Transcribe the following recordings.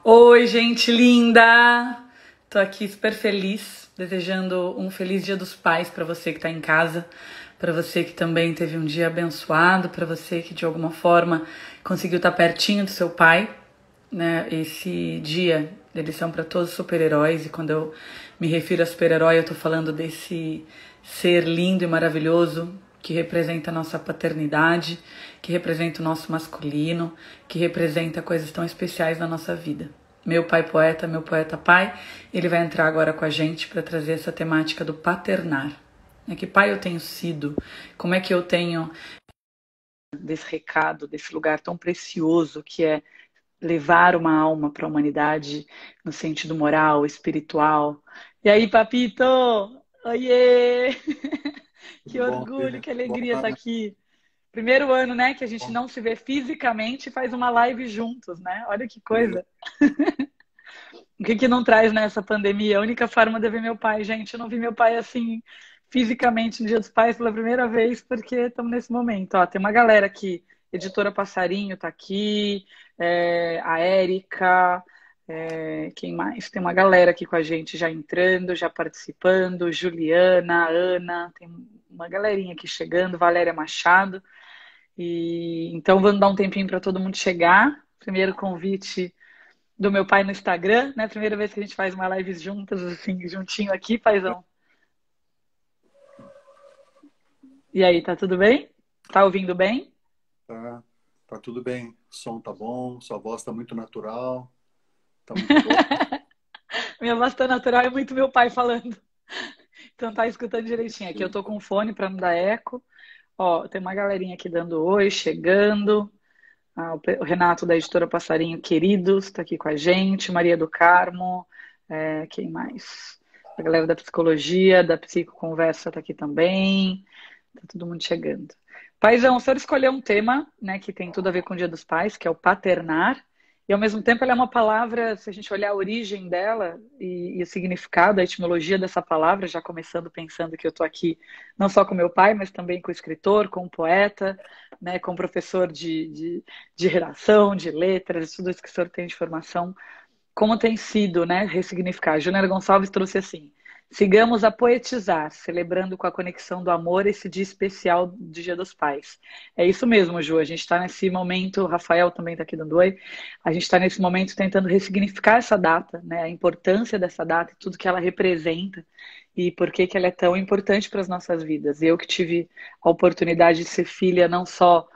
Oi, gente linda! Tô aqui super feliz, desejando um feliz Dia dos Pais para você que tá em casa, para você que também teve um dia abençoado, para você que de alguma forma conseguiu estar pertinho do seu pai, né? Esse dia, eles são para todos super-heróis, e quando eu me refiro a super-herói, eu tô falando desse ser lindo e maravilhoso que representa a nossa paternidade, que representa o nosso masculino, que representa coisas tão especiais na nossa vida. Meu poeta pai, ele vai entrar agora com a gente para trazer essa temática do paternar. Que pai eu tenho sido? Como é que eu tenho desse recado, desse lugar tão precioso que é levar uma alma para a humanidade no sentido moral, espiritual. E aí, papito? Oiê! Que Bom orgulho, ter, que bom, alegria estar aqui. Primeiro ano, né, que a gente bom. não se vê fisicamente e faz uma live juntos, né? Olha que Isso. coisa. O que que não traz nessa pandemia? A única forma de ver meu pai, gente, eu não vi meu pai assim fisicamente no Dia dos Pais pela primeira vez, porque estamos nesse momento. Ó, tem uma galera aqui, Editora Passarinho tá aqui, a Érica, quem mais? Tem uma galera aqui com a gente já entrando, já participando, Juliana, Ana, tem uma galerinha aqui chegando, Valéria Machado. E então vamos dar um tempinho para todo mundo chegar. Primeiro convite do meu pai no Instagram, né? Primeira vez que a gente faz uma live juntas, assim, juntinho aqui, paizão. E aí, tá tudo bem? Tá ouvindo bem? Tá, tá tudo bem. O som tá bom, sua voz tá muito natural, tá muito boa. Minha voz tá natural é muito meu pai falando. Então tá escutando direitinho. Aqui eu tô com fone para não dar eco. Ó, tem uma galerinha aqui dando oi, chegando. Ah, o Renato da Editora Passarinho, queridos, tá aqui com a gente. Maria do Carmo, quem mais? A galera da psicologia, da psicoconversa tá aqui também. Tá todo mundo chegando. Paizão, o senhor escolheu um tema, né, que tem tudo a ver com o Dia dos Pais, que é o paternar, e ao mesmo tempo ela é uma palavra, se a gente olhar a origem dela e o significado, a etimologia dessa palavra, já começando pensando que eu estou aqui não só com meu pai, mas também com o escritor, com o poeta, né, com o professor de redação, de letras, tudo isso que o senhor tem de formação, como tem sido, né, ressignificar. Júnior Gonçalves trouxe assim: sigamos a poetizar, celebrando com a conexão do amor esse dia especial do Dia dos Pais. É isso mesmo, Ju. A gente está nesse momento, o Rafael também está aqui dando oi. A gente está nesse momento tentando ressignificar essa data, né, a importância dessa data e tudo que ela representa e por que que ela é tão importante para as nossas vidas. Eu que tive a oportunidade de ser filha não só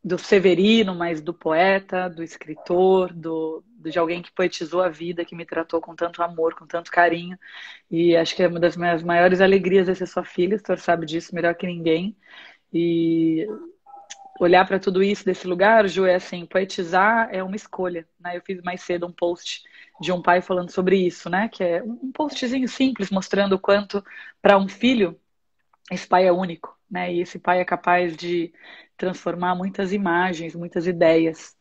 do Severino, mas do poeta, do escritor, de alguém que poetizou a vida, que me tratou com tanto amor, com tanto carinho. E acho que é uma das minhas maiores alegrias é ser sua filha, o senhor sabe disso melhor que ninguém. E olhar para tudo isso desse lugar, Ju, é assim, poetizar é uma escolha, né? Eu fiz mais cedo um post de um pai falando sobre isso, né? Que é um postzinho simples mostrando o quanto para um filho esse pai é único, né? E esse pai é capaz de transformar muitas imagens, muitas ideias.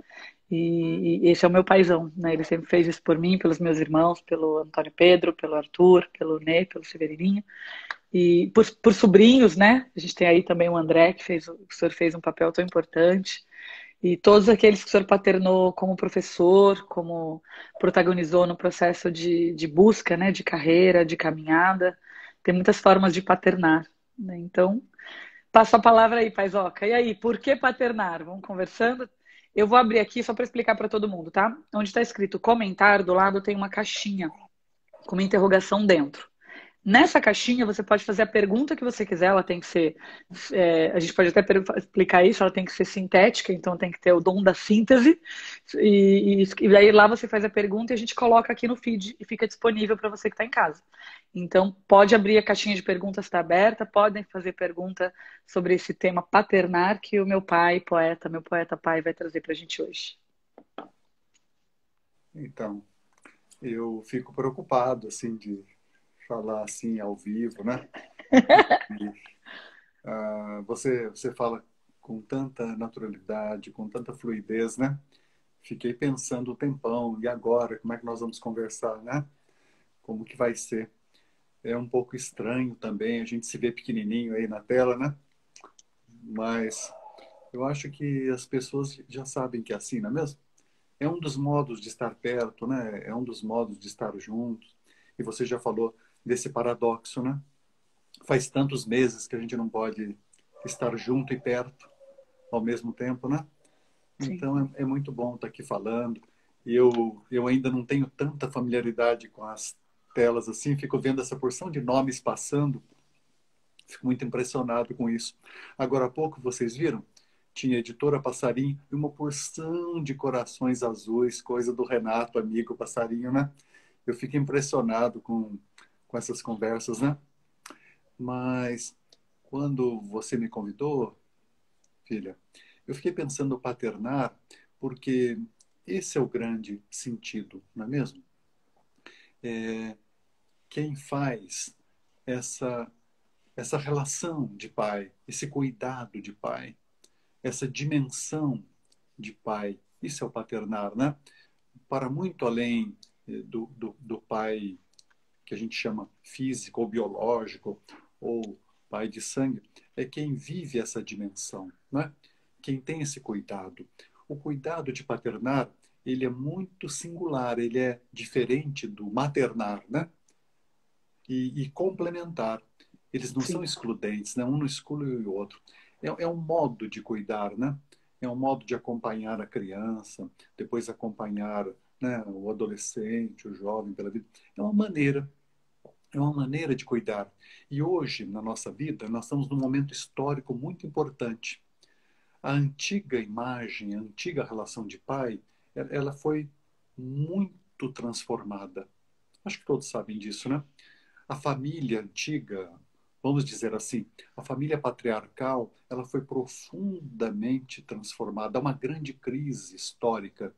E esse é o meu paizão, né? Ele sempre fez isso por mim, pelos meus irmãos, pelo Antônio Pedro, pelo Arthur, pelo Ney, pelo Severininho. E por sobrinhos, né? A gente tem aí também o André, que o senhor fez um papel tão importante. E todos aqueles que o senhor paternou como professor, como protagonizou no processo de busca, né? De carreira, de caminhada. Tem muitas formas de paternar, né? Então, passo a palavra aí, Paizoca. E aí, por que paternar? Vamos conversando? Eu vou abrir aqui só para explicar para todo mundo, tá? Onde está escrito comentário, do lado tem uma caixinha com uma interrogação dentro. Nessa caixinha você pode fazer a pergunta que você quiser, ela tem que ser. A gente pode até explicar isso, ela tem que ser sintética, então tem que ter o dom da síntese. E daí lá você faz a pergunta e a gente coloca aqui no feed e fica disponível para você que está em casa. Então pode abrir a caixinha de perguntas, está aberta, podem fazer pergunta sobre esse tema paternar que o meu pai, poeta, meu poeta pai, vai trazer para a gente hoje. Então, eu fico preocupado, assim, de falar assim ao vivo, né? Você fala com tanta naturalidade, com tanta fluidez, né? Fiquei pensando o tempão, e agora? Como é que nós vamos conversar, né? Como que vai ser? É um pouco estranho também, a gente se vê pequenininho aí na tela, né? Mas eu acho que as pessoas já sabem que é assim, não é mesmo? É um dos modos de estar perto, né? É um dos modos de estar juntos. E você já falou desse paradoxo, né? Faz tantos meses que a gente não pode estar junto e perto ao mesmo tempo, né? Sim. Então é muito bom estar aqui falando. Eu ainda não tenho tanta familiaridade com as telas assim, fico vendo essa porção de nomes passando, fico muito impressionado com isso. Agora há pouco, vocês viram? Tinha Editora Passarinho e uma porção de corações azuis, coisa do Renato, amigo Passarinho, né? Eu fico impressionado com essas conversas, né? Mas quando você me convidou, filha, eu fiquei pensando no paternar, porque esse é o grande sentido, não é mesmo? Quem faz essa, essa relação de pai, esse cuidado de pai, essa dimensão de pai, isso é o paternar, né? Para muito além do pai que a gente chama físico ou biológico, ou pai de sangue, é quem vive essa dimensão, né? Quem tem esse cuidado. O cuidado de paternar, ele é muito singular, ele é diferente do maternar, né? E complementar. Eles não são Sim. excludentes, né? Um não exclui o outro. É um modo de cuidar, né? É um modo de acompanhar a criança, depois acompanhar, né, o adolescente, o jovem pela vida. É uma maneira de cuidar. E hoje, na nossa vida, nós estamos num momento histórico muito importante. A antiga imagem, a antiga relação de pai, ela foi muito transformada. Acho que todos sabem disso, né? A família antiga, vamos dizer assim, a família patriarcal, ela foi profundamente transformada. Há uma grande crise histórica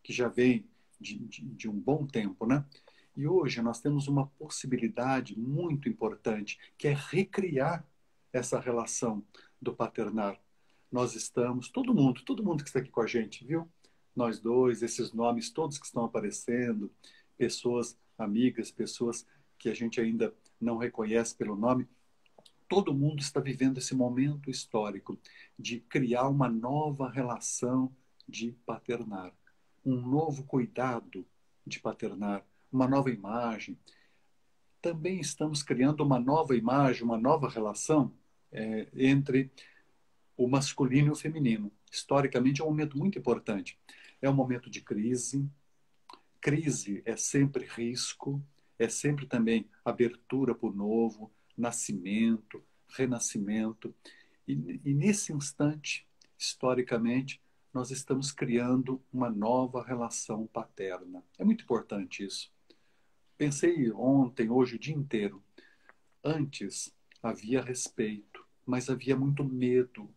que já vem de um bom tempo, né? E hoje nós temos uma possibilidade muito importante, que é recriar essa relação do paternar. Nós estamos, todo mundo que está aqui com a gente, viu? Nós dois, esses nomes todos que estão aparecendo, pessoas amigas, pessoas que a gente ainda não reconhece pelo nome, todo mundo está vivendo esse momento histórico de criar uma nova relação de paternar, um novo cuidado de paternar, uma nova imagem. Também estamos criando uma nova imagem, uma nova relação entre o masculino e o feminino. Historicamente é um momento muito importante. É um momento de crise. Crise é sempre risco, é sempre também abertura para o novo, nascimento, renascimento. E nesse instante, historicamente, nós estamos criando uma nova relação paterna. É muito importante isso. Pensei ontem, hoje, o dia inteiro. Antes havia respeito, mas havia muito medo.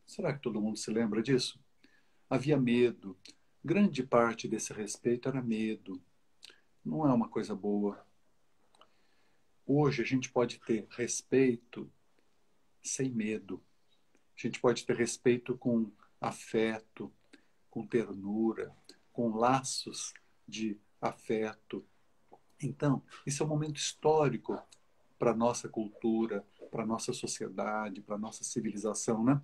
Será que todo mundo se lembra disso? Havia medo. Grande parte desse respeito era medo. Não é uma coisa boa. Hoje a gente pode ter respeito sem medo. A gente pode ter respeito com afeto, com ternura, com laços de afeto. Então, isso é um momento histórico para a nossa cultura, para a nossa sociedade, para a nossa civilização, né?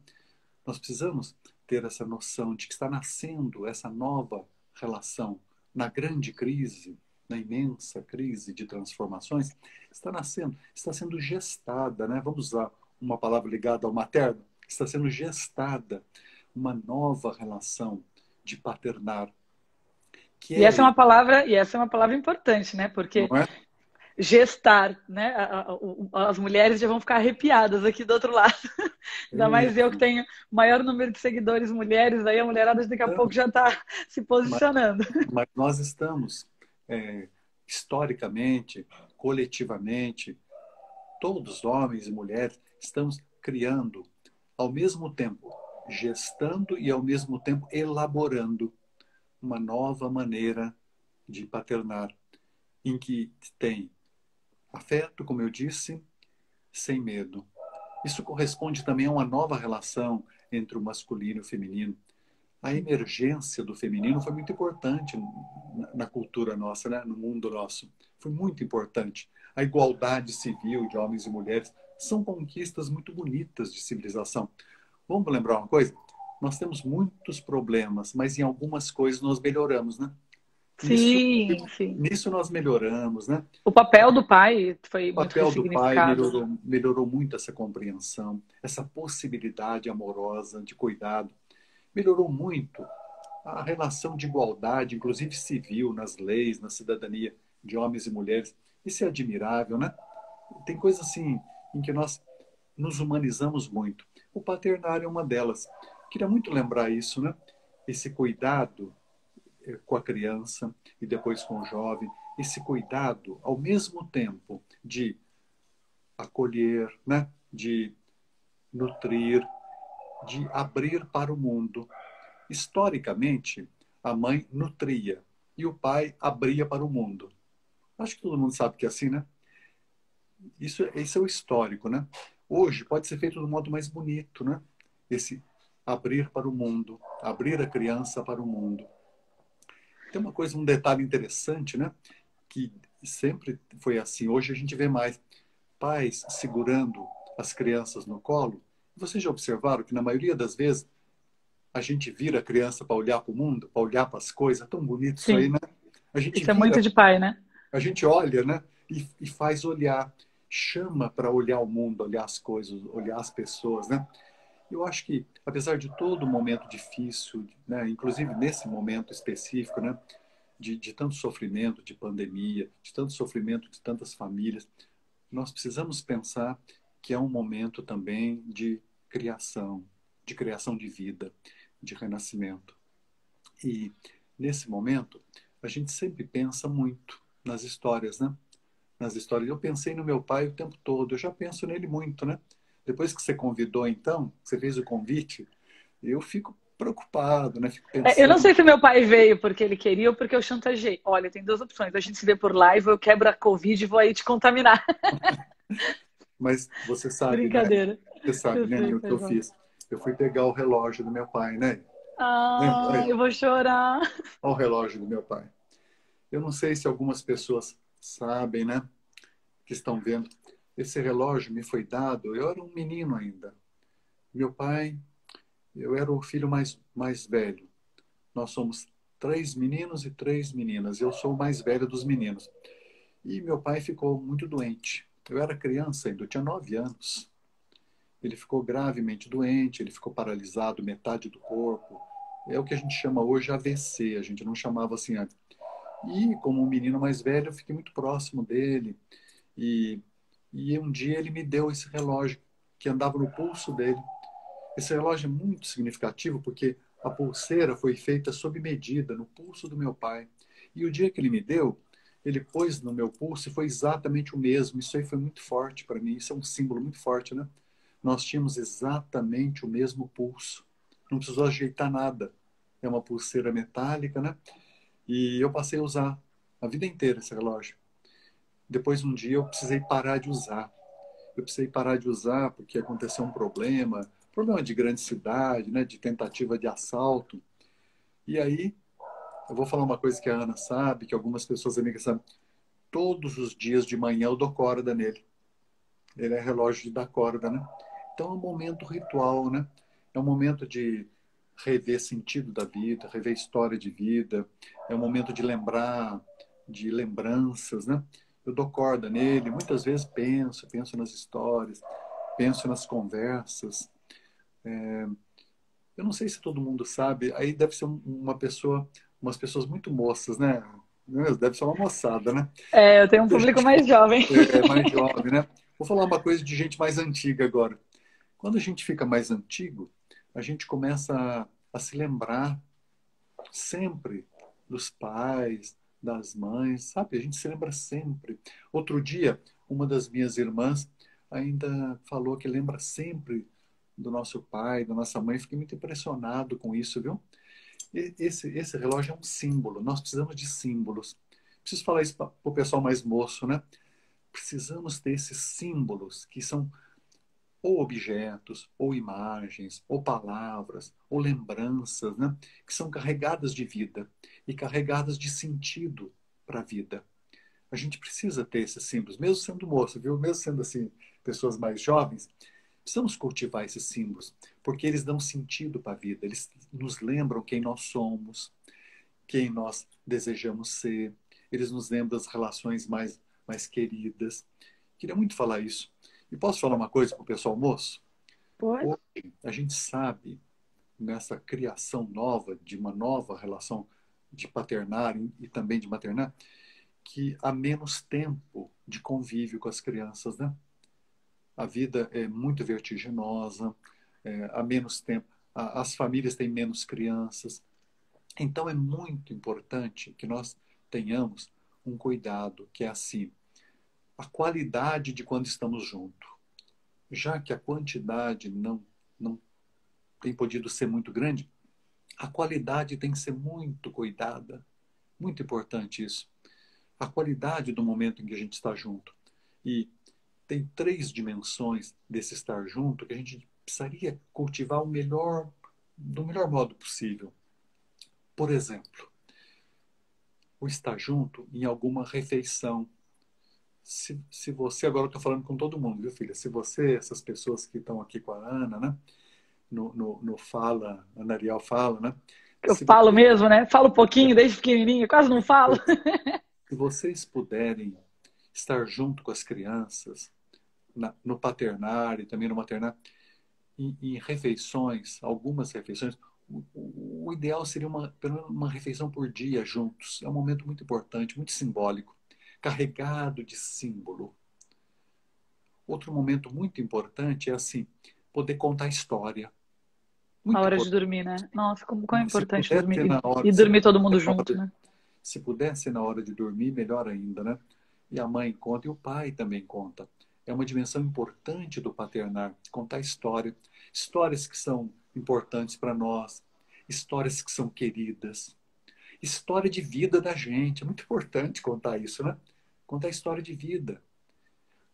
Nós precisamos ter essa noção de que está nascendo essa nova relação na grande crise, na imensa crise de transformações, está nascendo, está sendo gestada, né? Vamos usar uma palavra ligada ao materno, está sendo gestada uma nova relação de paternar, que E é, essa é uma palavra importante, né? não Porque é? gestar, né? As mulheres já vão ficar arrepiadas aqui do outro lado. Ainda É, mais eu que tenho o maior número de seguidores mulheres, aí a mulherada daqui a pouco já está se mas, posicionando. mas nós estamos, é, historicamente, coletivamente, todos, homens e mulheres, estamos criando, ao mesmo tempo, gestando e, ao mesmo tempo, elaborando uma nova maneira de paternar, em que tem afeto, como eu disse, sem medo. Isso corresponde também a uma nova relação entre o masculino e o feminino. A emergência do feminino foi muito importante na cultura nossa, né? No mundo nosso. Foi muito importante. A igualdade civil de homens e mulheres são conquistas muito bonitas de civilização. Vamos lembrar uma coisa? nós temos muitos problemas, mas em algumas coisas nós melhoramos, né? Nisso, Sim, sim. nisso nós melhoramos, né? O papel do pai foi O muito papel do pai ressignificado, né? melhorou muito essa compreensão, essa possibilidade amorosa de cuidado. Melhorou muito a relação de igualdade, inclusive civil, nas leis, na cidadania de homens e mulheres. Isso é admirável, né? Tem coisas assim em que nós nos humanizamos muito. O paternário é uma delas. Queria muito lembrar isso, né? Esse cuidado com a criança e depois com o jovem, esse cuidado ao mesmo tempo de acolher, né? De nutrir, de abrir para o mundo. Historicamente, a mãe nutria e o pai abria para o mundo. Acho que todo mundo sabe que é assim, né? Isso é o histórico, né? Hoje pode ser feito do modo mais bonito, né? Esse abrir para o mundo, abrir a criança para o mundo. Tem uma coisa, um detalhe interessante, né? Que sempre foi assim. Hoje a gente vê mais pais segurando as crianças no colo. Vocês já observaram que na maioria das vezes a gente vira a criança para olhar para o mundo, para olhar para as coisas? É tão bonito isso aí, Sim, né? A gente isso é muito vira, de pai, né? a gente olha, né? E faz olhar, chama para olhar o mundo, olhar as coisas, olhar as pessoas, né? Eu acho que, apesar de todo momento difícil, né, inclusive nesse momento específico, né, de tanto sofrimento, de pandemia, de tanto sofrimento de tantas famílias, nós precisamos pensar que é um momento também de criação de vida, de renascimento. E nesse momento, a gente sempre pensa muito nas histórias, né? Nas histórias. Eu pensei no meu pai o tempo todo, eu já penso nele muito, né? Depois que você convidou, então, você fez o convite, eu fico preocupado, né? Fico Eu não pensando. sei se meu pai veio porque ele queria ou porque eu chantageei. Olha, tem duas opções. A gente se vê por live, eu quebro a Covid e vou aí te contaminar. Mas você sabe, né? Brincadeira. Você sabe, Eu né, sei, o que eu perdão. fiz? Eu fui pegar o relógio do meu pai, né? Lembra? Ah, Olha, eu vou chorar. olha o relógio do meu pai. Eu não sei se algumas pessoas sabem, né? Que estão vendo. Esse relógio me foi dado, eu era um menino ainda. Meu pai, eu era o filho mais velho. Nós somos três meninos e três meninas. Eu sou o mais velho dos meninos. E meu pai ficou muito doente. Eu era criança ainda, eu tinha 9 anos. Ele ficou gravemente doente, ele ficou paralisado, metade do corpo. É o que a gente chama hoje AVC, a gente não chamava assim antes. E como um menino mais velho, eu fiquei muito próximo dele. E, e um dia ele me deu esse relógio que andava no pulso dele. Esse relógio é muito significativo porque a pulseira foi feita sob medida, no pulso do meu pai. E o dia que ele me deu, ele pôs no meu pulso e foi exatamente o mesmo. Isso aí foi muito forte para mim. Isso é um símbolo muito forte, né? Nós tínhamos exatamente o mesmo pulso. Não precisou ajeitar nada. É uma pulseira metálica, né? E eu passei a usar a vida inteira esse relógio. Depois, um dia, eu precisei parar de usar. Eu precisei parar de usar porque aconteceu um problema de grande cidade, né, de tentativa de assalto. E aí, eu vou falar uma coisa que a Ana sabe, que algumas pessoas amigas sabem. Todos os dias de manhã eu dou corda nele. Ele é relógio de dar corda, né? Então é um momento ritual, né? É um momento de rever sentido da vida, rever história de vida. É um momento de lembrar, de lembranças, né? Eu dou corda nele, muitas vezes penso nas histórias, penso nas conversas. Eu não sei se todo mundo sabe, aí deve ser uma pessoa, umas pessoas muito moças, né? Deve ser uma moçada, né? É, eu tenho um público mais jovem. Mais jovem, né? Vou falar uma coisa de gente mais antiga agora. Quando a gente fica mais antigo, a gente começa a se lembrar sempre dos pais, das mães, sabe? A gente se lembra sempre. Outro dia, uma das minhas irmãs ainda falou que lembra sempre do nosso pai, da nossa mãe. Fiquei muito impressionado com isso, viu? Esse relógio é um símbolo. Nós precisamos de símbolos. Preciso falar isso para o pessoal mais moço, né? Precisamos ter esses símbolos que são ou objetos, ou imagens, ou palavras, ou lembranças, né? Que são carregadas de vida e carregadas de sentido para a vida. A gente precisa ter esses símbolos, mesmo sendo moço, viu? Mesmo sendo assim, pessoas mais jovens, Precisamos cultivar esses símbolos, porque eles dão sentido para a vida, eles nos lembram quem nós somos, quem nós desejamos ser, eles nos lembram das relações mais queridas. Queria muito falar isso. E posso falar uma coisa para o pessoal moço? Pode. Hoje, a gente sabe, nessa criação nova, de uma nova relação de paternar e também de maternar, que há menos tempo de convívio com as crianças, né? A vida é muito vertiginosa, há menos tempo, as famílias têm menos crianças. Então é muito importante que nós tenhamos um cuidado, que é assim, a qualidade de quando estamos juntos. Já que a quantidade não tem podido ser muito grande, a qualidade tem que ser muito cuidada. Muito importante isso. A qualidade do momento em que a gente está junto. E tem 3 dimensões desse estar junto que a gente precisaria cultivar do melhor modo possível. Por exemplo, o estar junto em alguma refeição. Se você, agora eu estou falando com todo mundo, viu, filha? Se você, essas pessoas que estão aqui com a Ana, né? No Fala, a Ana Ariel fala, né? Eu Se falo você, mesmo, né? Falo um pouquinho, desde pequenininha, quase não falo. se vocês puderem estar junto com as crianças, no paternário e também no maternário, em refeições, algumas refeições, o ideal seria pelo menos uma refeição por dia juntos. É um momento muito importante, muito simbólico, carregado de símbolo. Outro momento muito importante é assim, poder contar história. Na Muito hora de importante. dormir, né? Nossa, como é Se importante puder dormir. ser na hora, E dormir todo mundo junto, né? se puder ser na hora de dormir, melhor ainda, né? E a mãe conta e o pai também conta. É uma dimensão importante do paternar, contar história. Histórias que são importantes para nós, histórias que são queridas, história de vida da gente. É muito importante contar isso, né? Contar história de vida.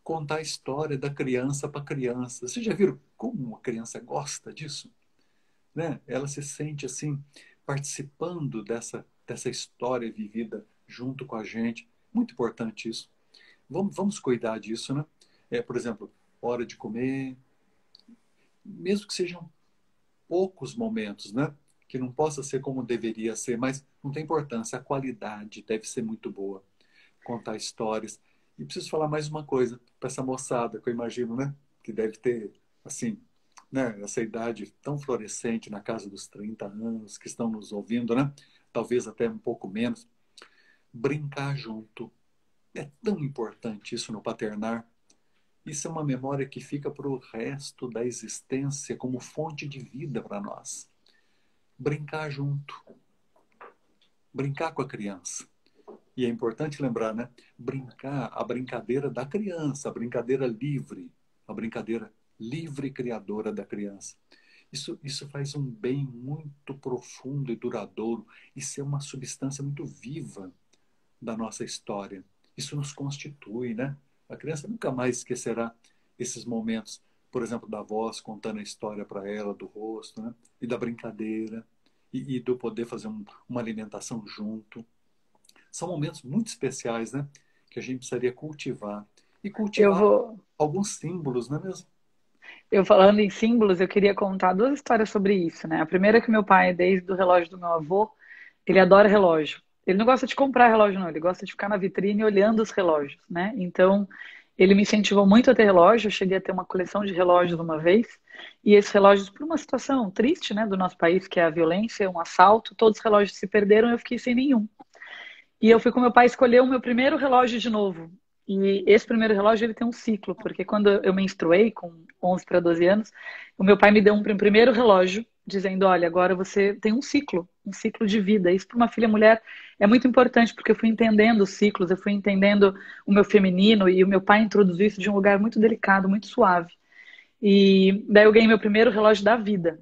Contar a história da criança para criança. Vocês já viram como uma criança gosta disso? Né? Ela se sente assim, participando dessa história vivida junto com a gente. Muito importante isso. Vamos cuidar disso, né? Por exemplo, hora de comer, mesmo que sejam poucos momentos, né? Que não possa ser como deveria ser, mas não tem importância, a qualidade deve ser muito boa. Contar histórias. E preciso falar mais uma coisa para essa moçada, que eu imagino, né? Que deve ter, assim, né? Essa idade tão florescente, na casa dos 30 anos, que estão nos ouvindo, né? Talvez até um pouco menos. Brincar junto. É tão importante isso no paternar. Isso é uma memória que fica para o resto da existência como fonte de vida para nós. Brincar junto. Brincar com a criança. E é importante lembrar, né? Brincar, a brincadeira da criança, a brincadeira livre, a brincadeira livre e criadora da criança. Isso faz um bem muito profundo e duradouro. Isso é uma substância muito viva da nossa história. Isso nos constitui, né? A criança nunca mais esquecerá esses momentos, por exemplo, da voz contando a história para ela, do rosto, né? E da brincadeira, e do poder fazer uma alimentação junto. São momentos muito especiais, né? Que a gente precisaria cultivar. E Eu cultivar vou. alguns símbolos, não é mesmo? Eu falando em símbolos, eu queria contar 2 histórias sobre isso, né? A primeira é que meu pai, desde o relógio do meu avô, ele adora relógio. Ele não gosta de comprar relógio, não. Ele gosta de ficar na vitrine olhando os relógios, né? Então, ele me incentivou muito a ter relógio. Eu cheguei a ter uma coleção de relógios uma vez. E esses relógios, por uma situação triste, né, do nosso país, que é a violência, um assalto, todos os relógios se perderam e eu fiquei sem nenhum. E eu fui com meu pai escolher o meu primeiro relógio de novo. E esse primeiro relógio ele tem um ciclo, porque quando eu menstruei com 11 para 12 anos, o meu pai me deu um primeiro relógio dizendo, olha, agora você tem um ciclo de vida. Isso para uma filha mulher é muito importante, porque eu fui entendendo os ciclos, eu fui entendendo o meu feminino e o meu pai introduziu isso de um lugar muito delicado, muito suave. E daí eu ganhei meu primeiro relógio da vida.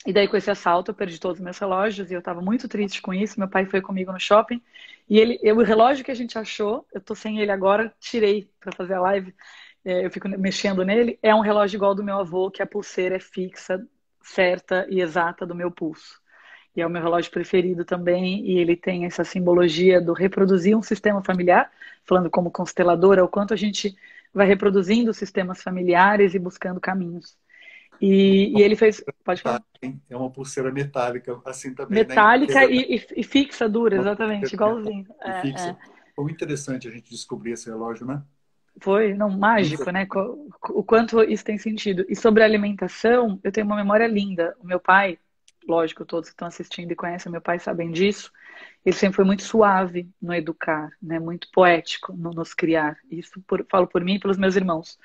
E daí, com esse assalto, eu perdi todos os meus relógios e eu estava muito triste com isso. Meu pai foi comigo no shopping e o relógio que a gente achou, eu tô sem ele agora, tirei para fazer a live, eu fico mexendo nele. É um relógio igual ao do meu avô, que a pulseira é fixa, certa e exata do meu pulso. E é o meu relógio preferido também. E ele tem essa simbologia do reproduzir um sistema familiar, falando como consteladora, o quanto a gente vai reproduzindo os sistemas familiares e buscando caminhos. E ele fez, pode falar? É uma pulseira metálica, assim também, né? Metálica e fixa, dura, Uma exatamente, pulseira igualzinho. metálica e fixa. Foi muito interessante a gente descobrir esse relógio, né? Foi, não, Muito. mágico, né? O quanto isso tem sentido. E sobre a alimentação, eu tenho uma memória linda. O meu pai, lógico, todos que estão assistindo e conhecem meu pai sabem disso, ele sempre foi muito suave no educar, né? Muito poético no nos criar. Isso falo por mim e pelos meus irmãos.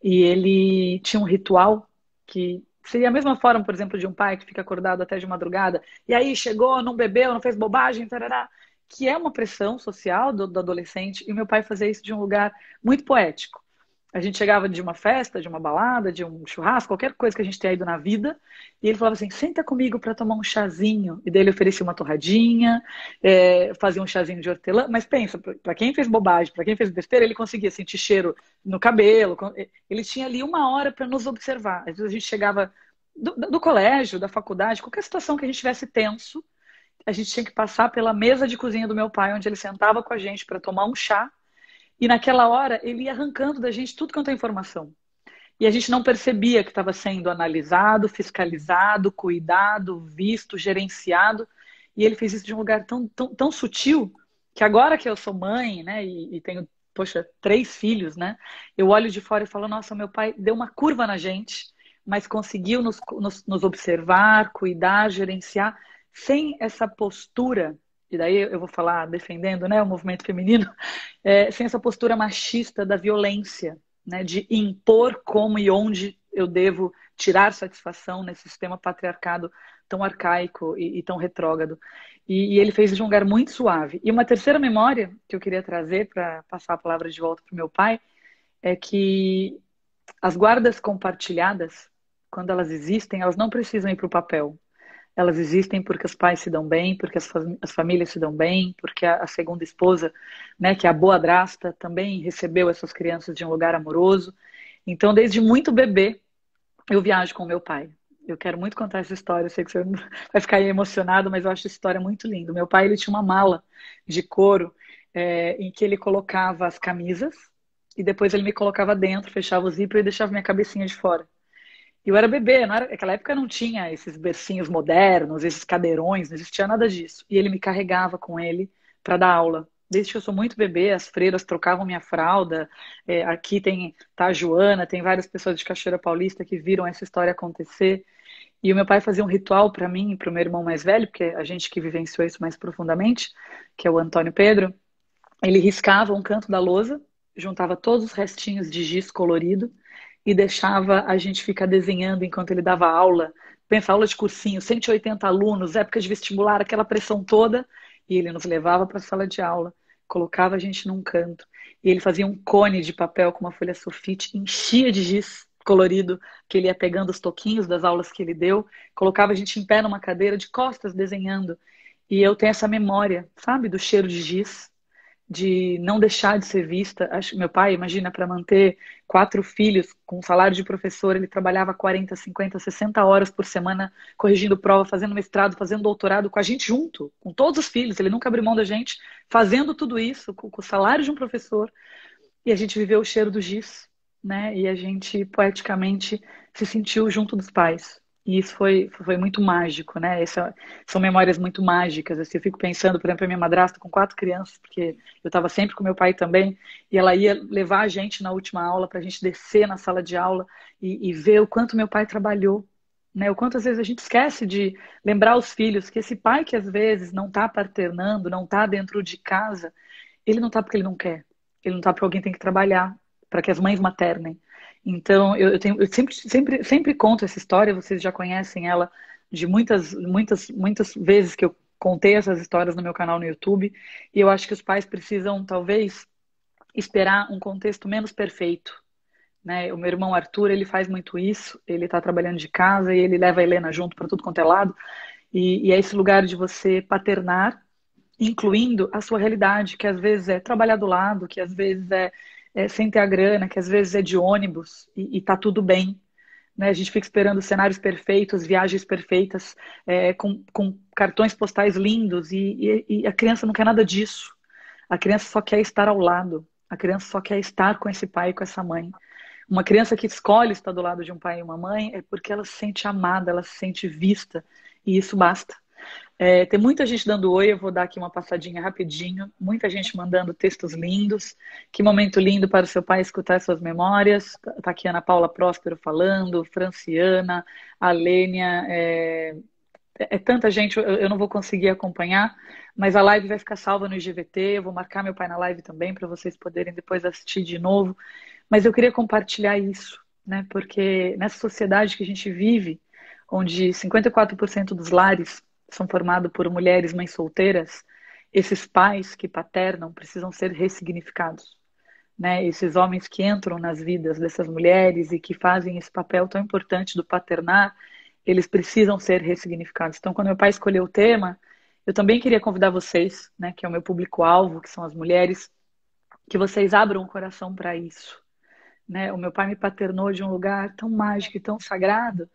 E ele tinha um ritual que seria a mesma forma, por exemplo, de um pai que fica acordado até de madrugada, e aí chegou, não bebeu, não fez bobagem, tarará, que é uma pressão social do adolescente, e o meu pai fazia isso de um lugar muito poético. A gente chegava de uma festa, de uma balada, de um churrasco, qualquer coisa que a gente tenha ido na vida, e ele falava assim: senta comigo para tomar um chazinho. E daí ele oferecia uma torradinha, fazia um chazinho de hortelã. Mas pensa, para quem fez bobagem, para quem fez besteira, ele conseguia sentir cheiro no cabelo. Ele tinha ali uma hora para nos observar. Às vezes a gente chegava do colégio, da faculdade, qualquer situação que a gente tivesse tenso, a gente tinha que passar pela mesa de cozinha do meu pai, onde ele sentava com a gente para tomar um chá. E naquela hora ele ia arrancando da gente tudo quanto é informação. E a gente não percebia que estava sendo analisado, fiscalizado, cuidado, visto, gerenciado. E ele fez isso de um lugar tão sutil que agora que eu sou mãe, né, e tenho, poxa, 3 filhos, né, eu olho de fora e falo: nossa, meu pai deu uma curva na gente, mas conseguiu nos observar, cuidar, gerenciar, sem essa postura. E daí eu vou falar defendendo, né, o movimento feminino, sem essa postura machista da violência, né, de impor como e onde eu devo tirar satisfação nesse sistema patriarcado tão arcaico e tão retrógrado. E ele fez de um lugar muito suave. E uma terceira memória que eu queria trazer para passar a palavra de volta para o meu pai é que as guardas compartilhadas, quando elas existem, elas não precisam ir para o papel. Elas existem porque os pais se dão bem, porque as famílias se dão bem, porque a segunda esposa, né, que é a boadrasta, também recebeu essas crianças de um lugar amoroso. Então, desde muito bebê, eu viajo com meu pai. Eu quero muito contar essa história. Eu sei que você vai ficar aí emocionado, mas eu acho essa história muito linda. Meu pai, ele tinha uma mala de couro, em que ele colocava as camisas e depois ele me colocava dentro, fechava o zíper e deixava minha cabecinha de fora. E eu era bebê, naquela época não tinha esses bercinhos modernos, esses cadeirões, não existia nada disso. E ele me carregava com ele para dar aula. Desde que eu sou muito bebê, as freiras trocavam minha fralda. Aqui tá a Joana, tem várias pessoas de Cachoeira Paulista que viram essa história acontecer. E o meu pai fazia um ritual para mim e para o meu irmão mais velho, porque a gente que vivenciou isso mais profundamente, que é o Antônio Pedro, ele riscava um canto da lousa, juntava todos os restinhos de giz colorido e deixava a gente ficar desenhando enquanto ele dava aula. Pensa, aula de cursinho, 180 alunos, época de vestibular, aquela pressão toda. E ele nos levava para a sala de aula, colocava a gente num canto. E ele fazia um cone de papel com uma folha sulfite, enchia de giz colorido, que ele ia pegando os toquinhos das aulas que ele deu, colocava a gente em pé numa cadeira, de costas, desenhando. E eu tenho essa memória, sabe, do cheiro de giz, de não deixar de ser vista. Meu pai, imagina, para manter 4 filhos com salário de professor, ele trabalhava 40, 50, 60 horas por semana, corrigindo prova, fazendo mestrado, fazendo doutorado com a gente junto, com todos os filhos. Ele nunca abriu mão da gente, fazendo tudo isso com o salário de um professor. E a gente viveu o cheiro do giz, né? E a gente poeticamente se sentiu junto dos pais. E isso foi muito mágico, né? São memórias muito mágicas. Assim, eu fico pensando, por exemplo, a minha madrasta com 4 crianças, porque eu estava sempre com meu pai também, e ela ia levar a gente na última aula para a gente descer na sala de aula e ver o quanto meu pai trabalhou, né? O quanto às vezes a gente esquece de lembrar os filhos que esse pai que às vezes não está paternando, não está dentro de casa, ele não está porque ele não quer. Ele não está porque alguém tem que trabalhar, para que as mães maternem. Então, eu sempre conto essa história, vocês já conhecem ela de muitas vezes que eu contei essas histórias no meu canal no YouTube, e eu acho que os pais precisam, talvez, esperar um contexto menos perfeito, né? O meu irmão Arthur, ele faz muito isso, ele está trabalhando de casa e ele leva a Helena junto para tudo quanto é lado, e é esse lugar de você paternar, incluindo a sua realidade, que às vezes é trabalhar do lado, que às vezes é sem ter a grana, que às vezes é de ônibus e tá tudo bem. Né? A gente fica esperando cenários perfeitos, viagens perfeitas, com cartões postais lindos e a criança não quer nada disso. A criança só quer estar ao lado. A criança só quer estar com esse pai e com essa mãe. Uma criança que escolhe estar do lado de um pai e uma mãe é porque ela se sente amada, ela se sente vista, e isso basta. Tem muita gente dando oi, eu vou dar aqui uma passadinha rapidinho. Muita gente mandando textos lindos. Que momento lindo para o seu pai escutar suas memórias. Tá aqui a Ana Paula Próspero falando, Franciana, a Lênia. É tanta gente, eu não vou conseguir acompanhar, mas a live vai ficar salva no IGVT. Eu vou marcar meu pai na live também para vocês poderem depois assistir de novo. Mas eu queria compartilhar isso, né? Porque nessa sociedade que a gente vive, onde 54% dos lares são formados por mulheres mães solteiras, esses pais que paternam precisam ser ressignificados, né? Esses homens que entram nas vidas dessas mulheres e que fazem esse papel tão importante do paternar, eles precisam ser ressignificados. Então, quando meu pai escolheu o tema, eu também queria convidar vocês, né, que é o meu público-alvo, que são as mulheres, que vocês abram o coração para isso, né? O meu pai me paternou de um lugar tão mágico e tão sagrado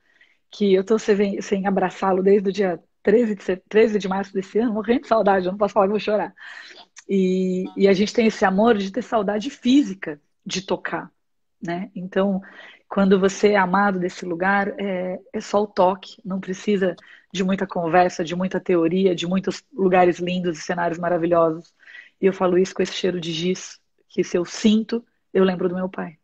que eu estou sem abraçá-lo desde o dia 13 de março desse ano, morrendo de saudade, eu não posso falar que vou chorar. E a gente tem esse amor de ter saudade física de tocar, né? Então, quando você é amado desse lugar, é só o toque, não precisa de muita conversa, de muita teoria, de muitos lugares lindos e cenários maravilhosos. E eu falo isso com esse cheiro de giz, que se eu sinto, eu lembro do meu pai.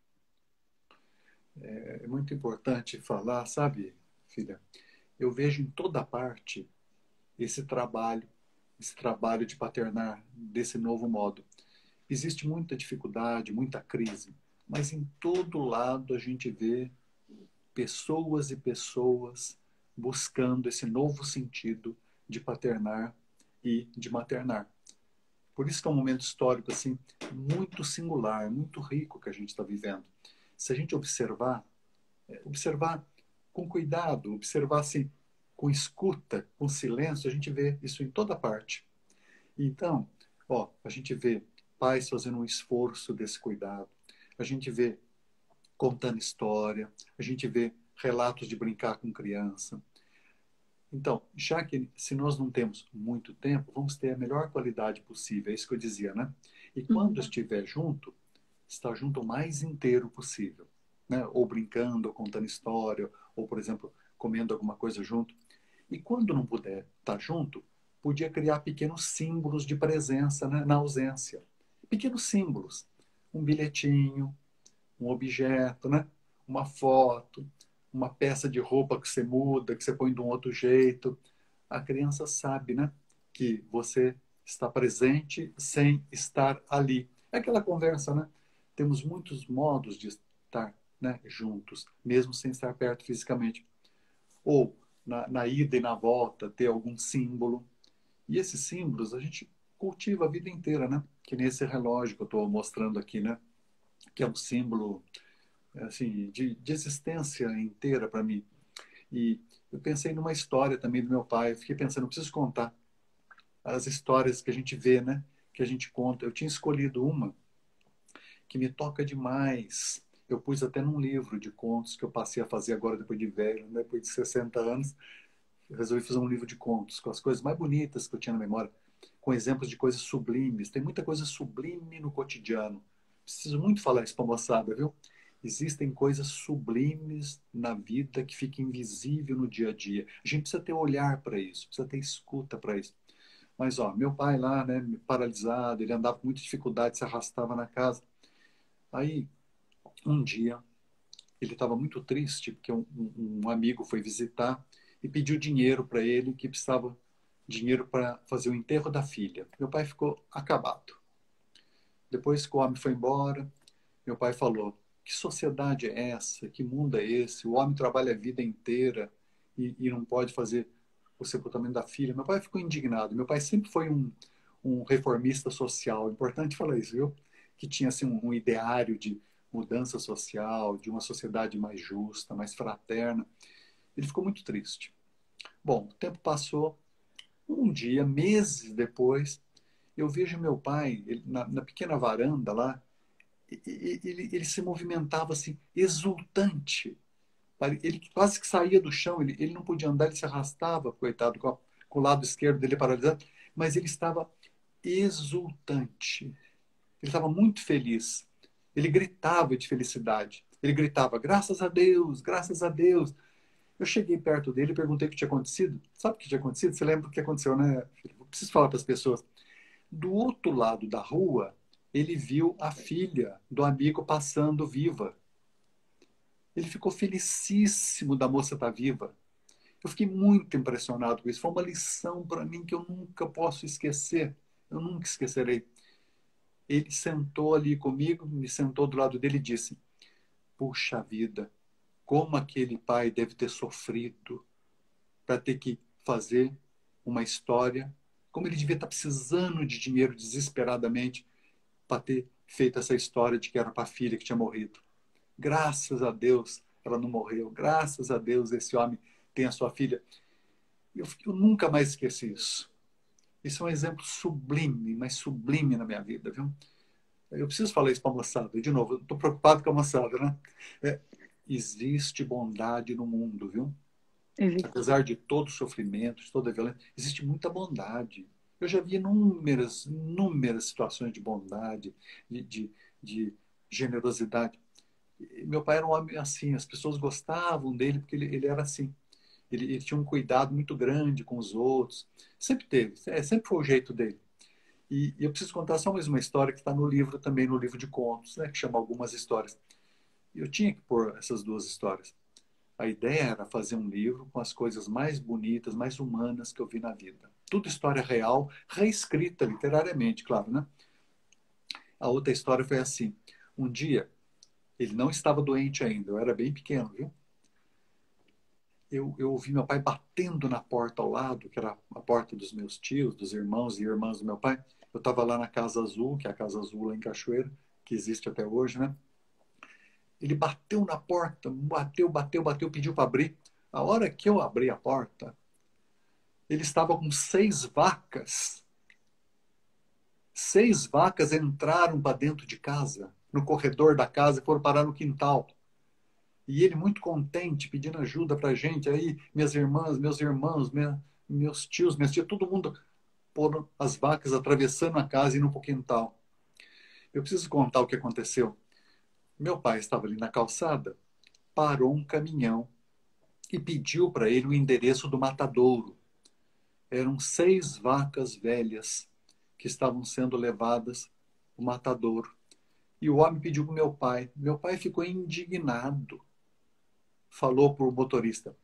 É muito importante falar, sabe, filha? Eu vejo em toda parte esse trabalho de paternar desse novo modo. Existe muita dificuldade, muita crise, mas em todo lado a gente vê pessoas e pessoas buscando esse novo sentido de paternar e de maternar. Por isso que é um momento histórico assim muito singular, muito rico que a gente está vivendo. Se a gente observar com cuidado, observar assim, com escuta, com silêncio, a gente vê isso em toda parte. Então, a gente vê pais fazendo um esforço desse cuidado, a gente vê contando história, a gente vê relatos de brincar com criança. Então, já que se nós não temos muito tempo, vamos ter a melhor qualidade possível, é isso que eu dizia, né? E quando estiver junto, estar junto o mais inteiro possível, né? Ou brincando, ou contando história, ou, por exemplo, comendo alguma coisa junto. E quando não puder estar junto, podia criar pequenos símbolos de presença, né, na ausência. Pequenos símbolos. Um bilhetinho, um objeto, né? Uma foto, uma peça de roupa que você muda, que você põe de um outro jeito. A criança sabe, né, que você está presente sem estar ali. É aquela conversa, né? Temos muitos modos de estar, né, juntos, mesmo sem estar perto fisicamente. Ou na ida e na volta ter algum símbolo. E esses símbolos a gente cultiva a vida inteira, né? Que nem esse relógio que eu estou mostrando aqui, né? Que é um símbolo assim de existência inteira para mim. E eu pensei numa história também do meu pai. Eu fiquei pensando, eu preciso contar as histórias que a gente vê, né? Que a gente conta. Eu tinha escolhido uma que me toca demais. Eu pus até num livro de contos que eu passei a fazer agora depois de velho, né? Depois de 60 anos. Eu resolvi fazer um livro de contos com as coisas mais bonitas que eu tinha na memória, com exemplos de coisas sublimes. Tem muita coisa sublime no cotidiano. Preciso muito falar isso para a moçada, viu? Existem coisas sublimes na vida que fica invisível no dia a dia. A gente precisa ter olhar para isso, precisa ter escuta para isso. Mas, meu pai lá, né, paralisado, ele andava com muita dificuldade, se arrastava na casa. Aí, um dia, ele estava muito triste, porque um amigo foi visitar e pediu dinheiro para ele, que precisava dinheiro para fazer o enterro da filha. Meu pai ficou acabado. Depois que o homem foi embora, meu pai falou: que sociedade é essa? Que mundo é esse? O homem trabalha a vida inteira e não pode fazer o sepultamento da filha. Meu pai ficou indignado. Meu pai sempre foi um reformista social. Importante falar isso, viu? Que tinha assim, um ideário de mudança social, de uma sociedade mais justa, mais fraterna. Ele ficou muito triste. Bom, o tempo passou. Um dia, meses depois, eu vejo meu pai ele, na pequena varanda lá, ele se movimentava assim, exultante. Ele quase que saía do chão, ele não podia andar, ele se arrastava, coitado, com o lado esquerdo dele paralisado, mas ele estava exultante. Ele estava muito feliz. Ele gritava de felicidade. Ele gritava, graças a Deus, graças a Deus. Eu cheguei perto dele e perguntei o que tinha acontecido. Sabe o que tinha acontecido? Você lembra o que aconteceu, né, Felipe? Eu preciso falar para as pessoas. Do outro lado da rua, ele viu a filha do amigo passando viva. Ele ficou felicíssimo da moça estar viva. Eu fiquei muito impressionado com isso. Foi uma lição para mim que eu nunca posso esquecer. Eu nunca esquecerei. Ele sentou ali comigo, me sentou do lado dele e disse: puxa vida, como aquele pai deve ter sofrido para ter que fazer uma história, como ele devia estar precisando de dinheiro desesperadamente para ter feito essa história de que era para a filha que tinha morrido. Graças a Deus ela não morreu. Graças a Deus esse homem tem a sua filha. Eu nunca mais esqueci isso. Isso é um exemplo sublime, mas sublime na minha vida, viu? Eu preciso falar isso para a moçada. De novo, eu estou preocupado com a moçada, né? Existe bondade no mundo, viu? Existe. Apesar de todo o sofrimento, de toda a violência, existe muita bondade. Eu já vi inúmeras situações de bondade, de generosidade. E meu pai era um homem assim, as pessoas gostavam dele porque ele era assim. Ele tinha um cuidado muito grande com os outros. Sempre teve, sempre foi o jeito dele. E eu preciso contar só mais uma história que está no livro também, no livro de contos, né, que chama Algumas Histórias. Eu tinha que pôr essas duas histórias. A ideia era fazer um livro com as coisas mais bonitas, mais humanas que eu vi na vida. Tudo história real, reescrita literariamente, claro, né? A outra história foi assim. Um dia, ele não estava doente ainda, eu era bem pequeno, viu? Eu ouvi meu pai batendo na porta ao lado, que era a porta dos meus tios, dos irmãos e irmãs do meu pai. Eu estava lá na Casa Azul, que é a Casa Azul lá em Cachoeira, que existe até hoje, né? Ele bateu na porta, bateu, pediu para abrir. A hora que eu abri a porta, ele estava com 6 vacas. 6 vacas entraram para dentro de casa, no corredor da casa, e foram parar no quintal. E ele muito contente, pedindo ajuda para a gente. Aí, minhas irmãs, meus irmãos, meus tios, minhas tias, todo mundo pondo as vacas atravessando a casa e indo para o quintal. Eu preciso contar o que aconteceu. Meu pai estava ali na calçada, parou um caminhão e pediu para ele o endereço do matadouro. Eram 6 vacas velhas que estavam sendo levadas ao matadouro. E o homem pediu para o meu pai. Meu pai ficou indignado. Falou para o motorista: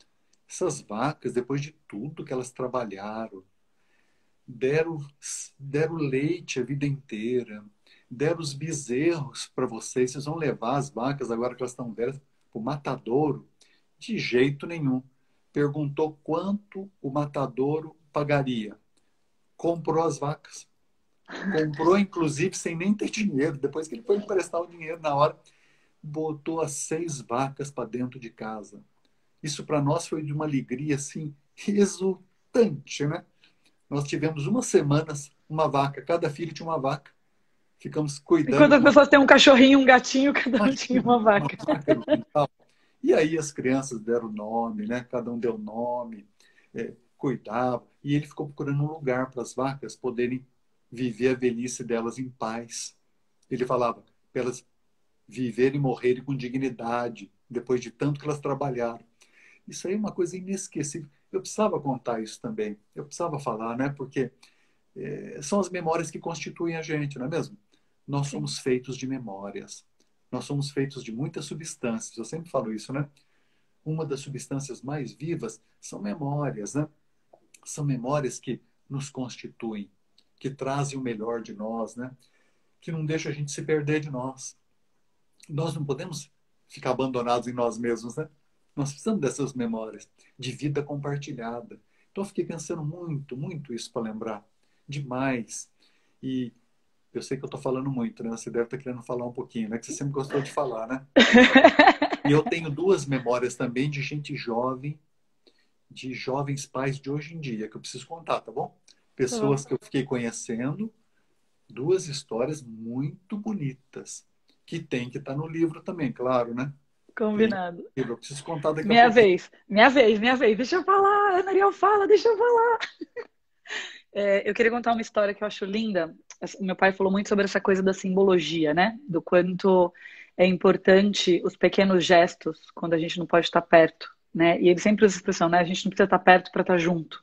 essas vacas, depois de tudo que elas trabalharam, deram, deram leite a vida inteira, deram os bezerros para vocês, vocês vão levar as vacas agora que elas estão velhas para o matadouro? De jeito nenhum. Perguntou quanto o matadouro pagaria. Comprou as vacas. Comprou, inclusive, sem nem ter dinheiro. Depois que ele foi emprestar o dinheiro na hora, botou as 6 vacas para dentro de casa. Isso para nós foi de uma alegria assim exultante, né? Nós tivemos 1 semana uma vaca, cada filho tinha uma vaca. Ficamos cuidando Enquanto de as pessoas têm um cachorrinho, um gatinho, cada um tinha uma uma vaca. vaca no quintal. E aí as crianças deram nome, né? Cada um deu nome, cuidava. E ele ficou procurando um lugar para as vacas poderem viver a velhice delas em paz. Ele falava para elas viverem e morrerem com dignidade, depois de tanto que elas trabalharam. Isso aí é uma coisa inesquecível. Eu precisava contar isso também. Eu precisava falar, né? Porque são as memórias que constituem a gente, não é mesmo? Nós Sim. somos feitos de memórias. Nós somos feitos de muitas substâncias. Eu sempre falo isso, né? Uma das substâncias mais vivas são memórias, né? São memórias que nos constituem, que trazem o melhor de nós, né? Que não deixam a gente se perder de nós. Nós não podemos ficar abandonados em nós mesmos, né? Nós precisamos dessas memórias de vida compartilhada. Então, eu fiquei pensando muito, muito isso para lembrar. Demais. E eu sei que eu estou falando muito, né? Você deve estar querendo falar um pouquinho, né? Que você sempre gostou de falar, né? E eu tenho 2 memórias também de gente jovem, de jovens pais de hoje em dia, que eu preciso contar, tá bom? Tá bom. Pessoas que eu fiquei conhecendo, 2 histórias muito bonitas, que tem que estar no livro também, claro, né? Tem no Combinado. livro, eu preciso contar daqui a Minha pouquinho. vez, minha vez, minha vez. Deixa eu falar, a Ariel fala, deixa eu falar. Eu queria contar uma história que eu acho linda. Meu pai falou muito sobre essa coisa da simbologia, né? Do quanto é importante os pequenos gestos quando a gente não pode estar perto, né? E ele sempre usa a expressão, né? A gente não precisa estar perto para estar junto.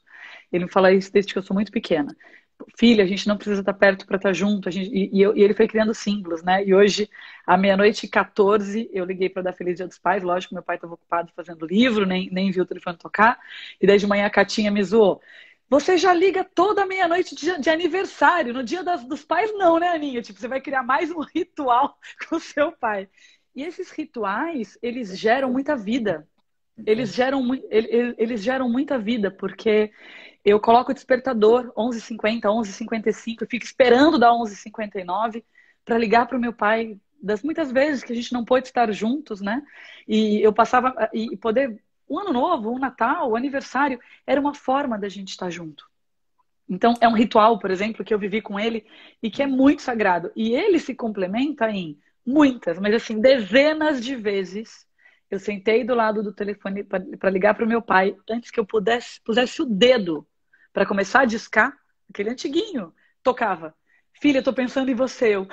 Ele me fala isso desde que eu sou muito pequena. Filha, a gente não precisa estar perto para estar junto. E ele foi criando símbolos, né? E hoje, à meia-noite e 14, eu liguei para dar Feliz Dia dos Pais. Lógico, meu pai estava ocupado fazendo livro, nem viu o telefone tocar. E daí de manhã a Catinha me zoou. Você já liga toda meia-noite de aniversário. No dia dos pais, não, né, Aninha? Tipo, você vai criar mais um ritual com o seu pai. E esses rituais, eles geram muita vida. Eles geram muita vida, porque eu coloco o despertador 11h50, 11h55, eu fico esperando dar 11h59 para ligar para o meu pai, das muitas vezes que a gente não pôde estar juntos, né? E eu passava, e poder, um ano novo, um Natal, um aniversário, era uma forma da gente estar junto. Então, é um ritual, por exemplo, que eu vivi com ele e que é muito sagrado. E ele se complementa em muitas, mas assim, dezenas de vezes. Eu sentei do lado do telefone para ligar para o meu pai antes que eu pusesse o dedo para começar a discar, aquele antiguinho, tocava. Filha, eu tô pensando em você. Eu,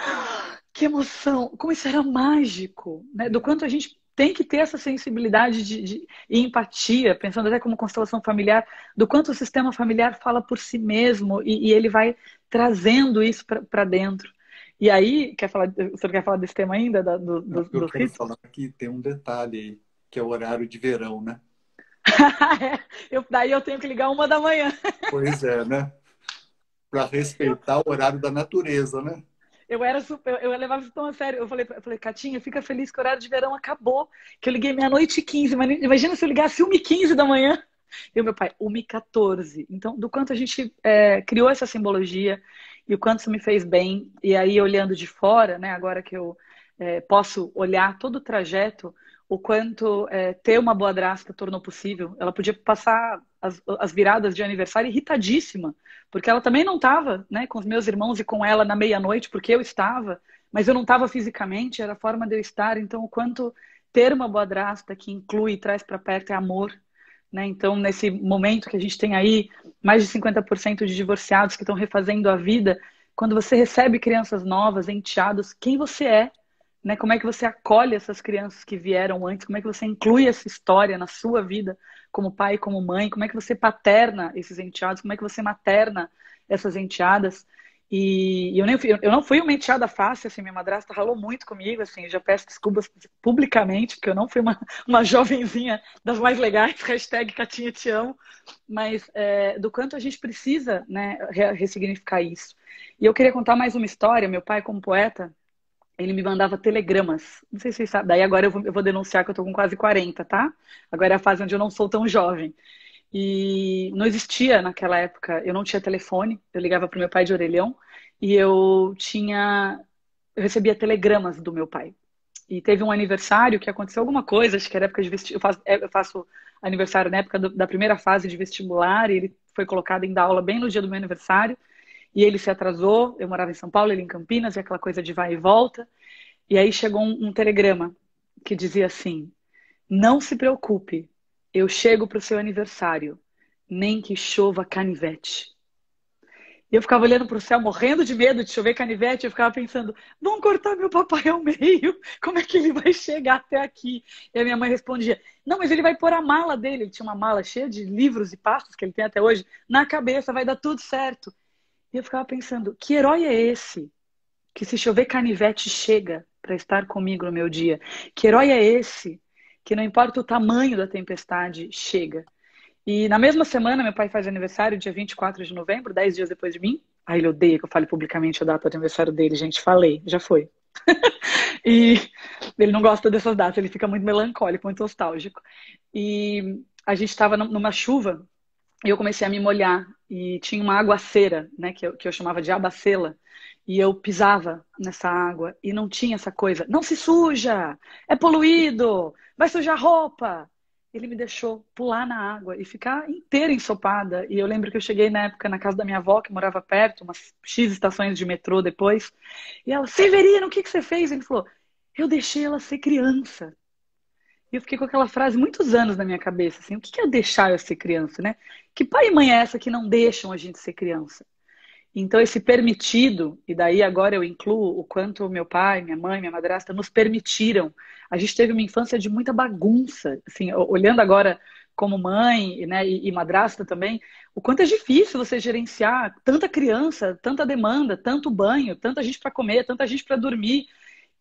que emoção! Como isso era mágico, né? Do quanto a gente tem que ter essa sensibilidade e empatia, pensando até como constelação familiar, do quanto o sistema familiar fala por si mesmo e ele vai trazendo isso para dentro. E aí, o senhor quer falar desse tema ainda, Não, eu do quero rito? falar que tem um detalhe aí, que é o horário de verão, né? Daí eu tenho que ligar 1 da manhã. Pois é, né? Para respeitar o horário da natureza, né? Eu levava isso tão a sério. Eu falei, Catinha, fica feliz que o horário de verão acabou. Que eu liguei meia-noite e 15. Mas imagina se eu ligasse 1h15 da manhã. E o meu pai, 1h14. Então, do quanto a gente criou essa simbologia e o quanto isso me fez bem. E aí, olhando de fora, né, agora que eu posso olhar todo o trajeto, o quanto ter uma boa-drasta tornou possível. Ela podia passar as viradas de aniversário irritadíssima, porque ela também não estava, né, com os meus irmãos e com ela na meia-noite, porque eu estava, mas eu não estava fisicamente, era a forma de eu estar. Então, o quanto ter uma boa-drasta que inclui e traz para perto é amor, né? Então, nesse momento que a gente tem aí mais de 50% de divorciados que estão refazendo a vida, quando você recebe crianças novas, enteados, quem você é? Né? Como é que você acolhe essas crianças que vieram antes? Como é que você inclui essa história na sua vida como pai e como mãe? Como é que você paterna esses enteados? Como é que você materna essas enteadas? E eu não fui uma enteada fácil, assim, minha madrasta ralou muito comigo, assim, já peço desculpas publicamente, porque eu não fui uma jovenzinha das mais legais, hashtag Catinha te amo, mas do quanto a gente precisa, né, ressignificar isso. E eu queria contar mais uma história. Meu pai, como poeta, ele me mandava telegramas. Não sei se vocês sabem. Daí agora eu vou denunciar que eu tô com quase 40, tá? Agora é a fase onde eu não sou tão jovem. E não existia naquela época, eu não tinha telefone, eu ligava pro meu pai de orelhão e eu recebia telegramas do meu pai. E teve um aniversário que aconteceu alguma coisa, acho que era época de vestibular, eu faço aniversário na época da primeira fase de vestibular, e ele foi colocado em dar aula bem no dia do meu aniversário, e ele se atrasou, eu morava em São Paulo, ele em Campinas, e aquela coisa de vai e volta. E aí chegou um telegrama que dizia assim: não se preocupe, eu chego para o seu aniversário, nem que chova canivete. E eu ficava olhando para o céu, morrendo de medo de chover canivete. Eu ficava pensando: vão cortar meu papai ao meio? Como é que ele vai chegar até aqui? E a minha mãe respondia: não, mas ele vai pôr a mala dele. Ele tinha uma mala cheia de livros e pastas que ele tem até hoje na cabeça, vai dar tudo certo. E eu ficava pensando: que herói é esse? Que se chover canivete chega para estar comigo no meu dia. Que herói é esse? Que não importa o tamanho da tempestade, chega. E na mesma semana, meu pai faz aniversário, dia 24 de novembro, 10 dias depois de mim. Aí ele odeia que eu fale publicamente a data de aniversário dele, gente. Falei, já foi. E ele não gosta dessas datas, ele fica muito melancólico, muito nostálgico. E a gente estava numa chuva e eu comecei a me molhar. E tinha uma aguaceira, né, que eu chamava de abacela. E eu pisava nessa água e não tinha essa coisa. Não se suja! É poluído! Vai sujar roupa! Ele me deixou pular na água e ficar inteira ensopada. E eu lembro que eu cheguei na época na casa da minha avó, que morava perto, umas X estações de metrô depois. E ela: Severino, o que que você fez? Ele falou: eu deixei ela ser criança. E eu fiquei com aquela frase muitos anos na minha cabeça, assim, o que é deixar eu ser criança, né? Que pai e mãe é essa que não deixam a gente ser criança? Então, esse permitido, e daí agora eu incluo o quanto meu pai, minha mãe, minha madrasta nos permitiram. A gente teve uma infância de muita bagunça, assim, olhando agora como mãe, né, e madrasta também, o quanto é difícil você gerenciar tanta criança, tanta demanda, tanto banho, tanta gente para comer, tanta gente para dormir,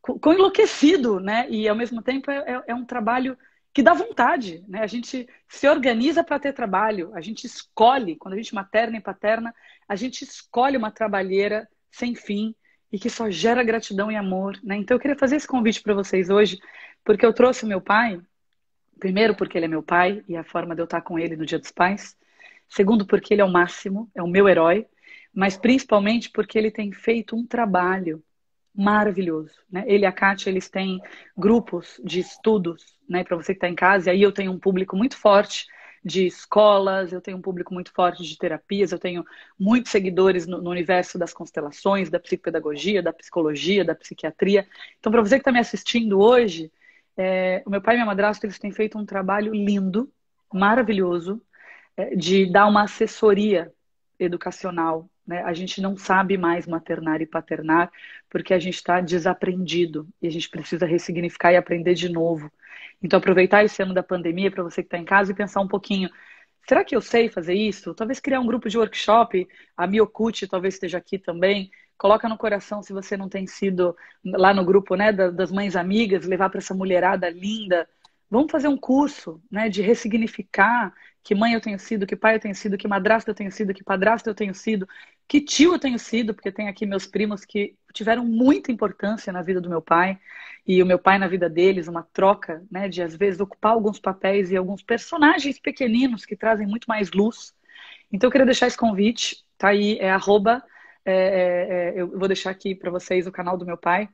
com enlouquecido, né? E ao mesmo tempo é um trabalho que dá vontade, né? A gente se organiza para ter trabalho, a gente escolhe, quando a gente materna e paterna, a gente escolhe uma trabalheira sem fim e que só gera gratidão e amor, né? Então eu queria fazer esse convite para vocês hoje, porque eu trouxe meu pai, primeiro porque ele é meu pai e é a forma de eu estar com ele no Dia dos Pais, segundo porque ele é o máximo, é o meu herói, mas principalmente porque ele tem feito um trabalho maravilhoso, né? Ele e a Kátia, eles têm grupos de estudos, né? Para você que está em casa, e aí eu tenho um público muito forte de escolas, eu tenho um público muito forte de terapias, eu tenho muitos seguidores no universo das constelações, da psicopedagogia, da psicologia, da psiquiatria. Então, para você que está me assistindo hoje, o meu pai e minha madrasta, eles têm feito um trabalho lindo, maravilhoso, de dar uma assessoria educacional, né? A gente não sabe mais maternar e paternar porque a gente está desaprendido e a gente precisa ressignificar e aprender de novo. Então, aproveitar esse ano da pandemia para você que está em casa e pensar um pouquinho. Será que eu sei fazer isso? Talvez criar um grupo de workshop. A Miyokuchi talvez esteja aqui também. Coloca no coração se você não tem sido lá no grupo, né, das mães amigas, levar para essa mulherada linda. Vamos fazer um curso, né, de ressignificar que mãe eu tenho sido, que pai eu tenho sido, que madrasta eu tenho sido, que padrasto eu tenho sido, que tio eu tenho sido, porque tem aqui meus primos que tiveram muita importância na vida do meu pai e o meu pai na vida deles, uma troca, né, de às vezes ocupar alguns papéis e alguns personagens pequeninos que trazem muito mais luz. Então eu queria deixar esse convite, tá aí, eu vou deixar aqui para vocês o canal do meu pai.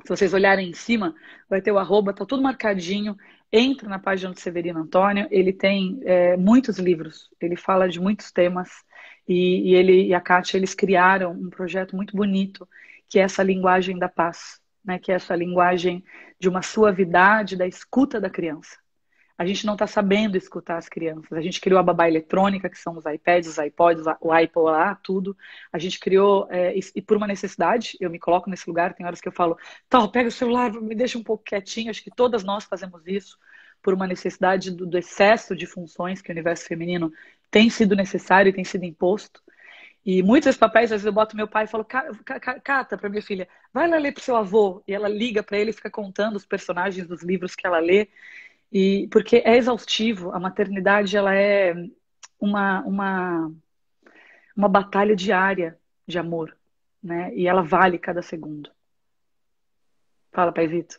Se vocês olharem em cima, vai ter o arroba, tá tudo marcadinho. Entra na página do Severino Antônio, ele tem muitos livros, ele fala de muitos temas, e ele e a Kátia, eles criaram um projeto muito bonito, que é essa linguagem da paz, né? Que é essa linguagem de uma suavidade da escuta da criança. A gente não está sabendo escutar as crianças. A gente criou a babá eletrônica, que são os iPads, os iPods, o iPod lá, tudo. A gente criou, e por uma necessidade, eu me coloco nesse lugar, tem horas que eu falo, tal, pega o celular, me deixa um pouco quietinho. Acho que todas nós fazemos isso por uma necessidade do excesso de funções que o universo feminino tem sido necessário e tem sido imposto. E muitos desses papéis, às vezes eu boto meu pai e falo, Cata, para minha filha, vai lá ler pro seu avô. E ela liga para ele e fica contando os personagens dos livros que ela lê. E porque é exaustivo, a maternidade ela é uma, uma, uma batalha diária de amor, né? E ela vale cada segundo. Fala, Paizito.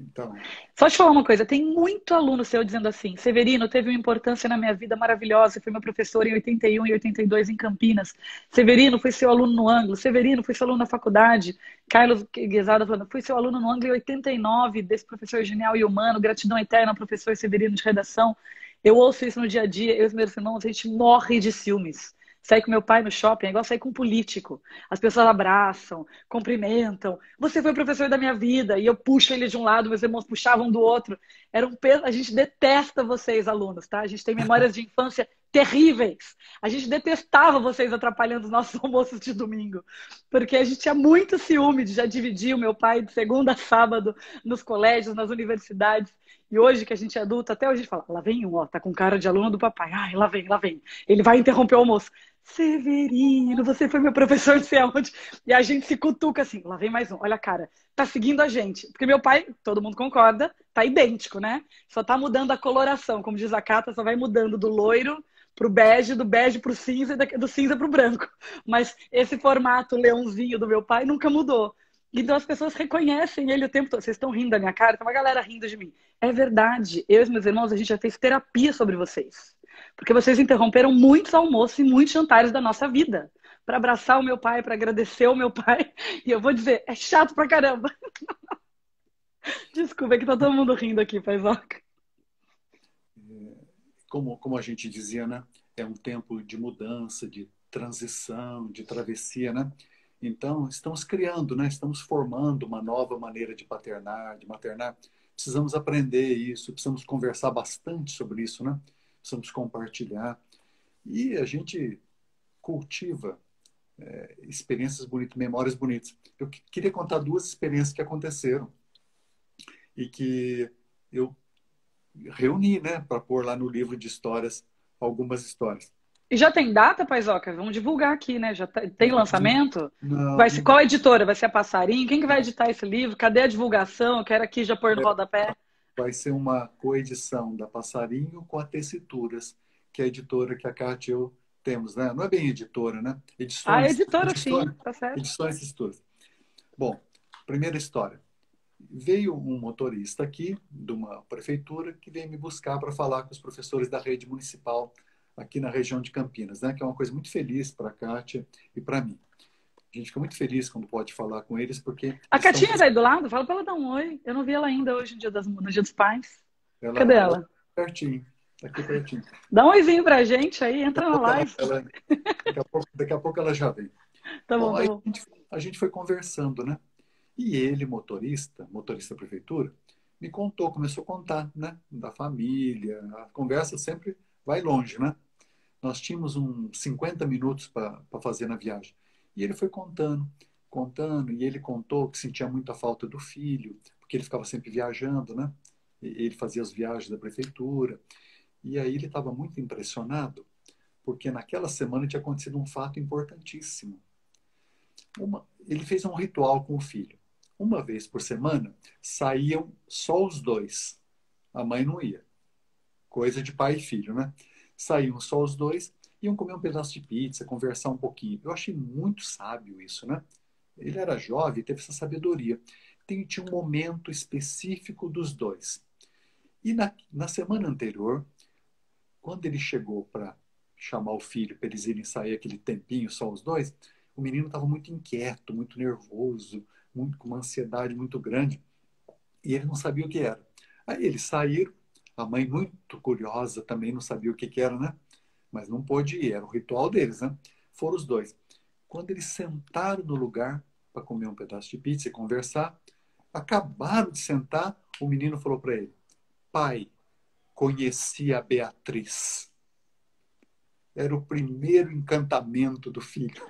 Então, Só te falar uma coisa, tem muito aluno seu dizendo assim, Severino teve uma importância na minha vida maravilhosa, foi meu professor em 81 e 82 em Campinas. Severino foi seu aluno no Ângulo, Severino foi seu aluno na faculdade. Carlos Guezada falando, fui seu aluno no Ângulo em 89, desse professor genial e humano, gratidão eterna ao professor Severino de redação. Eu ouço isso no dia a dia, eu e os meus irmãos, a gente morre de ciúmes. Sair com meu pai no shopping é igual sair com um político. As pessoas abraçam, cumprimentam. Você foi o professor da minha vida. E eu puxo ele de um lado, meus irmãos puxavam do outro. Era um peso. A gente detesta vocês, alunos, tá? A gente tem memórias de infância terríveis. A gente detestava vocês atrapalhando os nossos almoços de domingo. Porque a gente tinha muito ciúme de já dividir o meu pai de segunda a sábado nos colégios, nas universidades. E hoje que a gente é adulto, até hoje a gente fala, lá vem um, ó, tá com cara de aluno do papai. Ai, lá vem, lá vem. Ele vai interromper o almoço. Severino, você foi meu professor não sei aonde. E a gente se cutuca assim, lá vem mais um. Olha a cara, tá seguindo a gente. Porque meu pai, todo mundo concorda, tá idêntico, né? Só tá mudando a coloração. Como diz a Cata, só vai mudando do loiro pro bege, do bege pro cinza e do cinza pro branco. Mas esse formato leãozinho do meu pai nunca mudou. Então as pessoas reconhecem ele o tempo todo. Vocês estão rindo da minha cara? Tem uma galera rindo de mim. É verdade. Eu e meus irmãos, a gente já fez terapia sobre vocês. Porque vocês interromperam muitos almoços e muitos jantares da nossa vida. Para abraçar o meu pai, para agradecer o meu pai. E eu vou dizer, é chato pra caramba. Desculpa, é que tá todo mundo rindo aqui, Paisoca. como a gente dizia, né? É um tempo de mudança, de transição, de travessia, né? Então, estamos criando, né? Estamos formando uma nova maneira de paternar, de maternar. precisamos aprender isso, precisamos conversar bastante sobre isso, né? Precisamos compartilhar. E a gente cultiva experiências bonitas, memórias bonitas. Eu queria contar duas experiências que aconteceram e que eu reuni, né, para pôr lá no livro de histórias, algumas histórias. E já tem data, Paisoca? Vamos divulgar aqui, né? Tem lançamento? Não, Qual então, editora? Vai ser a Passarinho? Quem que vai editar esse livro? Cadê a divulgação? Eu quero aqui já pôr no rodapé. vai ser uma coedição da Passarinho com a Tessituras, que é a editora que a Kátia e eu temos, né? Não é bem editora, né? Ah, Edições, editora, sim, tá certo. edições Tessituras. Bom, primeira história. Veio um motorista aqui, de uma prefeitura, que veio me buscar para falar com os professores da rede municipal aqui na região de Campinas, né? Que é uma coisa muito feliz para a Kátia e para mim. A gente fica muito feliz quando pode falar com eles, porque A eles estão... Catinha tá aí do lado? Fala pra ela dar um oi. Eu não vi ela ainda hoje, no Dia dos Pais. Cadê Ela ela? pertinho, aqui pertinho. Dá um oizinho pra gente aí, Daqui entra a na pouco live. daqui a pouco ela já vem. Tá bom, Bom, tá aí bom. a gente foi conversando, né? E ele, motorista da prefeitura, me contou, começou a contar, né? Da família. A conversa sempre vai longe, né? Nós tínhamos uns 50 minutos para fazer na viagem. E ele foi contando, e ele contou que sentia muita falta do filho, porque ele ficava sempre viajando, né? Ele fazia as viagens da prefeitura. E aí ele estava muito impressionado, porque naquela semana tinha acontecido um fato importantíssimo. Ele fez um ritual com o filho. Uma vez por semana, saíam só os dois. A mãe não ia. Coisa de pai e filho, né? Saíam só os dois, iam comer um pedaço de pizza, conversar um pouquinho. Eu achei muito sábio isso, né? Ele era jovem, teve essa sabedoria. Tinha um momento específico dos dois. E na semana anterior, quando ele chegou para chamar o filho para eles irem sair aquele tempinho, só os dois, o menino estava muito inquieto, muito nervoso, muito, com uma ansiedade muito grande, e ele não sabia o que era. Aí eles saíram, a mãe muito curiosa também não sabia o que era, né? Mas não pôde ir, era o ritual deles, né? Foram os dois. Quando eles sentaram no lugar para comer um pedaço de pizza e conversar, acabaram de sentar, o menino falou para ele: pai, conheci a Beatriz. Era o primeiro encantamento do filho,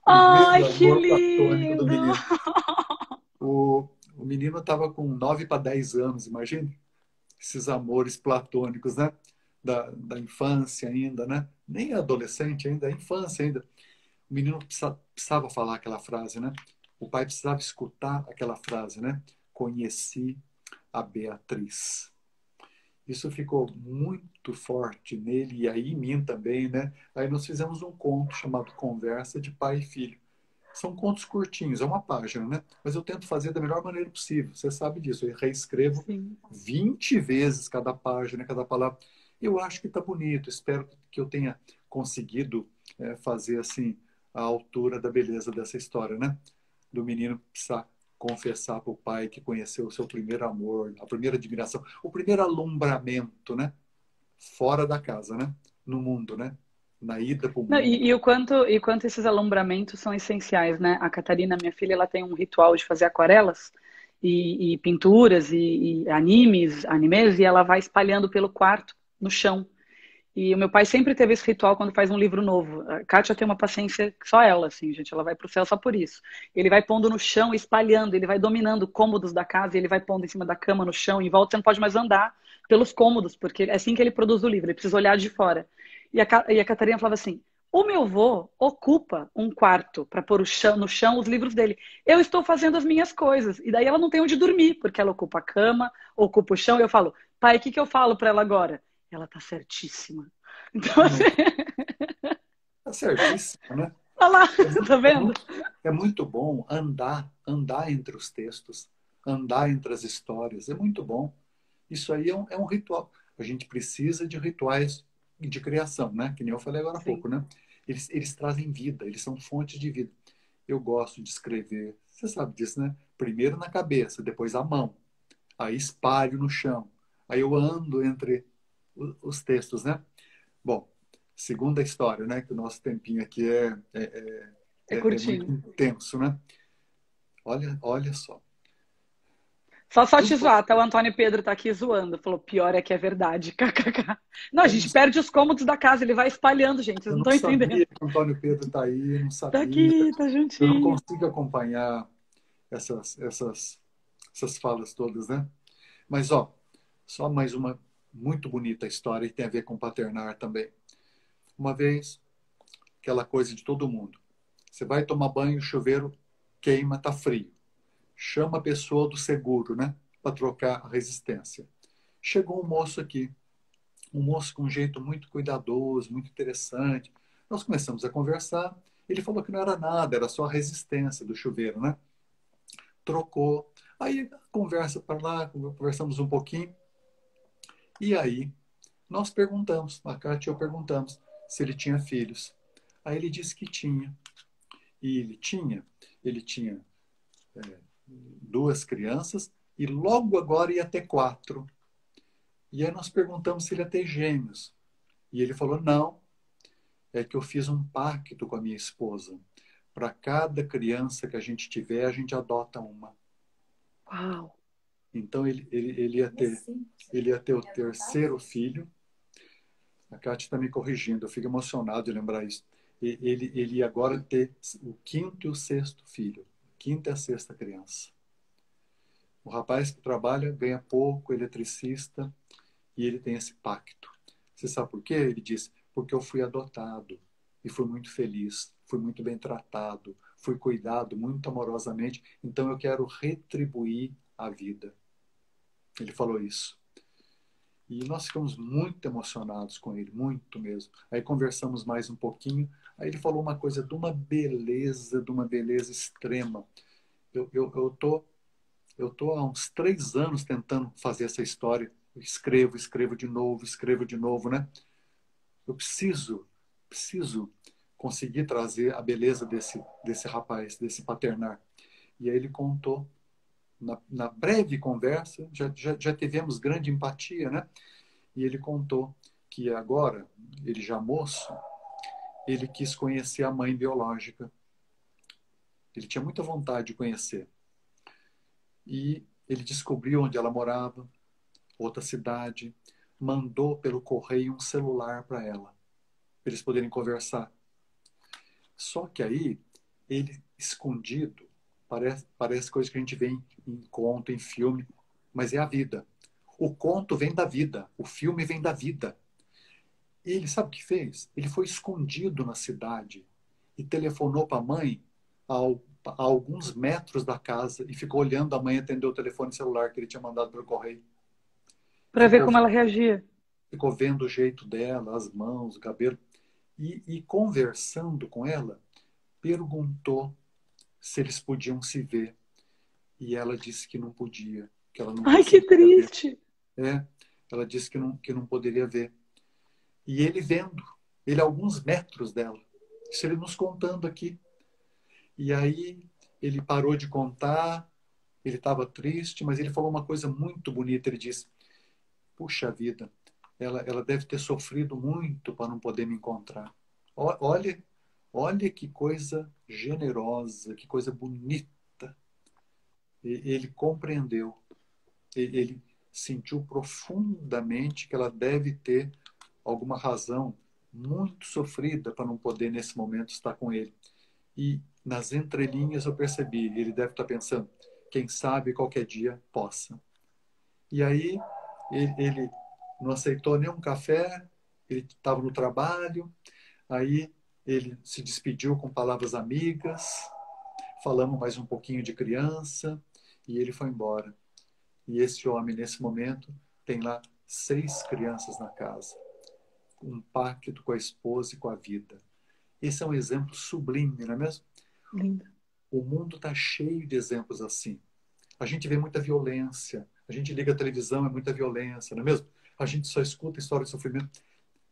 Ai, primeiro que amor platônico do lindo! menino. O menino estava com 9 para 10 anos, imagine esses amores platônicos, né? Da infância ainda, né? Nem adolescente ainda, a infância ainda. O menino precisava falar aquela frase, né? O pai precisava escutar aquela frase, né? Conheci a Beatriz. Isso ficou muito forte nele e aí em mim também, né? Aí nós fizemos um conto chamado Conversa de Pai e Filho. São contos curtinhos, é uma página, né? Mas eu tento fazer da melhor maneira possível. Você sabe disso. Eu reescrevo Sim. 20 vezes cada página, cada palavra. Eu acho que está bonito. Espero que eu tenha conseguido fazer assim a altura da beleza dessa história, né? Do menino precisar confessar para o pai que conheceu o seu primeiro amor, a primeira admiração, o primeiro alumbramento, né? Fora da casa, né? No mundo, né? Na ida para o Não, mundo. e quanto esses alumbramentos são essenciais, né? A Catarina, minha filha, ela tem um ritual de fazer aquarelas e pinturas e animes, e ela vai espalhando pelo quarto, no chão. E o meu pai sempre teve esse ritual quando faz um livro novo. A Kátia tem uma paciência, só ela, assim, gente, ela vai pro céu só por isso. Ele vai pondo no chão, espalhando, ele vai dominando cômodos da casa, ele vai pondo em cima da cama, no chão, em volta, você não pode mais andar pelos cômodos, porque é assim que ele produz o livro, ele precisa olhar de fora. E a Catarina falava assim: o meu avô ocupa um quarto para pôr no chão os livros dele. Eu estou fazendo as minhas coisas. E daí ela não tem onde dormir, porque ela ocupa a cama, ocupa o chão. E eu falo: pai, o que que eu falo para ela agora? Ela tá certíssima. Então, assim, Tá certíssimo, né? olha lá, É tá muito, é vendo? muito, é muito bom andar entre os textos, andar entre as histórias. É muito bom. Isso aí é um ritual. A gente precisa de rituais de criação, né? Que nem eu falei agora há Sim. pouco, né? Eles trazem vida, eles são fontes de vida. Eu gosto de escrever, você sabe disso, né? Primeiro na cabeça, depois à mão, aí espalho no chão, aí eu ando entre os textos, né? Bom, segunda história, né? Que o nosso tempinho aqui É é muito curtinho. intenso, né? Olha só. Só Não te foi. zoar, até o Antônio Pedro tá aqui zoando. Falou, pior é que é verdade. KKK. Não, a Eu não, gente perde os cômodos da casa, ele vai espalhando, gente. Vocês eu não não estão entendendo. sabia que o Antônio Pedro está aí, eu não Tá sabia. aqui, tá Eu não juntinho. consigo acompanhar essas falas todas, né? Mas, ó, só mais uma muito bonita história que tem a ver com paternar também. Uma vez, aquela coisa de todo mundo. Você vai tomar banho, o chuveiro queima, tá frio. Chama a pessoa do seguro, né? Para trocar a resistência. Chegou um moço aqui, um moço com um jeito muito cuidadoso, muito interessante. Nós começamos a conversar. Ele falou que não era nada, era só a resistência do chuveiro, né? Trocou. Aí conversa para lá, conversamos um pouquinho. E aí nós perguntamos, a Kátia e eu perguntamos se ele tinha filhos. Aí ele disse que tinha. E ele tinha duas crianças e logo agora ia ter quatro. E aí nós perguntamos se ele ia ter gêmeos. E ele falou, não, é que eu fiz um pacto com a minha esposa. Para cada criança que a gente tiver, a gente adota uma. Uau. Então ele ia ter o terceiro filho. A Kátia está me corrigindo, eu fico emocionado de lembrar isso. Ele ia agora ter o quinto e o sexto filho. Quinta e a sexta criança. O rapaz que trabalha ganha pouco, eletricista, e ele tem esse pacto. Você sabe por quê? Ele diz, porque eu fui adotado e fui muito feliz, fui muito bem tratado, fui cuidado muito amorosamente, então eu quero retribuir a vida. Ele falou isso. E nós ficamos muito emocionados com ele, muito mesmo. Aí conversamos mais um pouquinho, aí ele falou uma coisa de uma beleza extrema. Eu tô há uns 3 anos tentando fazer essa história. Escrevo de novo, né? Eu preciso conseguir trazer a beleza desse rapaz, desse paternar. E aí ele contou, na breve conversa, já tivemos grande empatia, né? E ele contou que agora, ele já moço, ele quis conhecer a mãe biológica. Ele tinha muita vontade de conhecer. E ele descobriu onde ela morava, outra cidade, mandou pelo correio um celular para ela, para eles poderem conversar. Só que aí, ele escondido, parece coisa que a gente vê em conto, em filme, mas é a vida. O conto vem da vida, o filme vem da vida. E ele sabe o que fez? Ele foi escondido na cidade e telefonou para a mãe a alguns metros da casa e ficou olhando a mãe atender o telefone celular que ele tinha mandado pelo correio. Pra ver Ficou como ela reagia. ficou vendo o jeito dela, as mãos, o cabelo. E conversando com ela, perguntou se eles podiam se ver. E ela disse que não podia, que ela não Ai, que conseguia ver. triste. É, ela disse que não poderia ver. E ele vendo, ele a alguns metros dela. Isso ele nos contando aqui. E aí ele parou de contar, ele estava triste, mas ele falou uma coisa muito bonita. Ele disse: puxa vida, ela deve ter sofrido muito para não poder me encontrar. Olha, olha que coisa generosa, que coisa bonita. Ele compreendeu, ele sentiu profundamente que ela deve ter alguma razão muito sofrida para não poder nesse momento estar com ele. E nas entrelinhas eu percebi, ele deve estar pensando, quem sabe qualquer dia possa. E aí ele não aceitou nenhum café, ele estava no trabalho, aí ele se despediu com palavras amigas, falamos mais um pouquinho de criança e ele foi embora. E esse homem, nesse momento, tem lá 6 crianças na casa, um pacto com a esposa e com a vida. Esse é um exemplo sublime, não é mesmo? Lindo. O mundo está cheio de exemplos assim. A gente vê muita violência, a gente liga a televisão, é muita violência, não é mesmo? A gente só escuta história de sofrimento.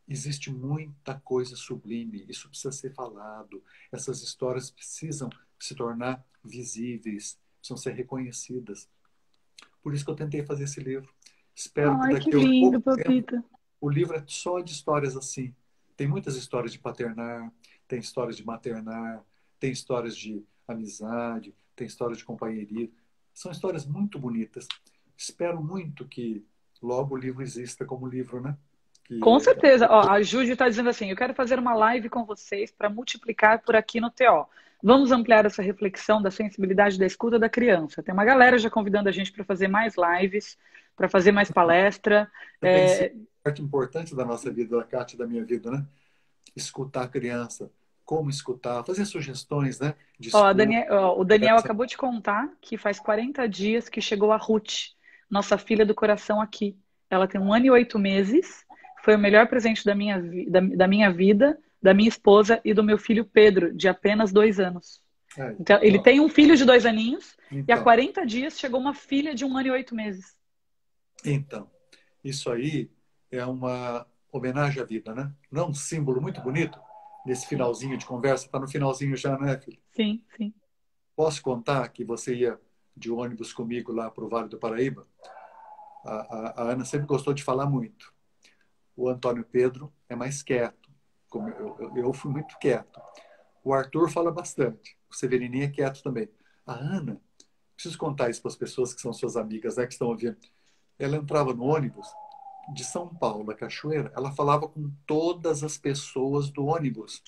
Existe muita coisa sublime, isso precisa ser falado. Essas histórias precisam se tornar visíveis, precisam ser reconhecidas. Por isso que eu tentei fazer esse livro. Espero que Ai, que daqui a um lindo, pouco tempo, Papita. o livro é só de histórias assim. Tem muitas histórias de paternar, tem histórias de maternar, tem histórias de amizade, tem histórias de companheirismo. São histórias muito bonitas. Espero muito que logo o livro exista como livro, né? Com Que certeza. Ó, a Júlia está dizendo assim: eu quero fazer uma live com vocês para multiplicar por aqui no TO. Vamos ampliar essa reflexão da sensibilidade da escuta da criança. Tem uma galera já convidando a gente para fazer mais lives, para fazer mais palestra. também é parte importante da nossa vida, da Cátia e da minha vida, né? Escutar a criança, como escutar, fazer sugestões, né? De Ó, escuta. O Daniel acabou de contar que faz 40 dias que chegou a Ruth, nossa filha do coração aqui. Ela tem 1 ano e 8 meses. Foi o melhor presente da minha vida, da minha esposa e do meu filho Pedro, de apenas 2 anos. É, Então, ele tem um filho de 2 aninhos e há então, 40 dias chegou uma filha de 1 ano e 8 meses. então, isso aí é uma homenagem à vida, né? Não é um símbolo muito bonito nesse Sim, finalzinho de conversa? Está no finalzinho já, né, filho? sim, sim. Posso contar que você ia de ônibus comigo lá para o Vale do Paraíba? A Ana sempre gostou de falar muito. O Antônio Pedro é mais quieto. Como eu fui muito quieto. O Arthur fala bastante. O Severininho é quieto também. A Ana, preciso contar isso para as pessoas que são suas amigas, né, que estão ouvindo. Ela entrava no ônibus de São Paulo, a Cachoeira, ela falava com todas as pessoas do ônibus.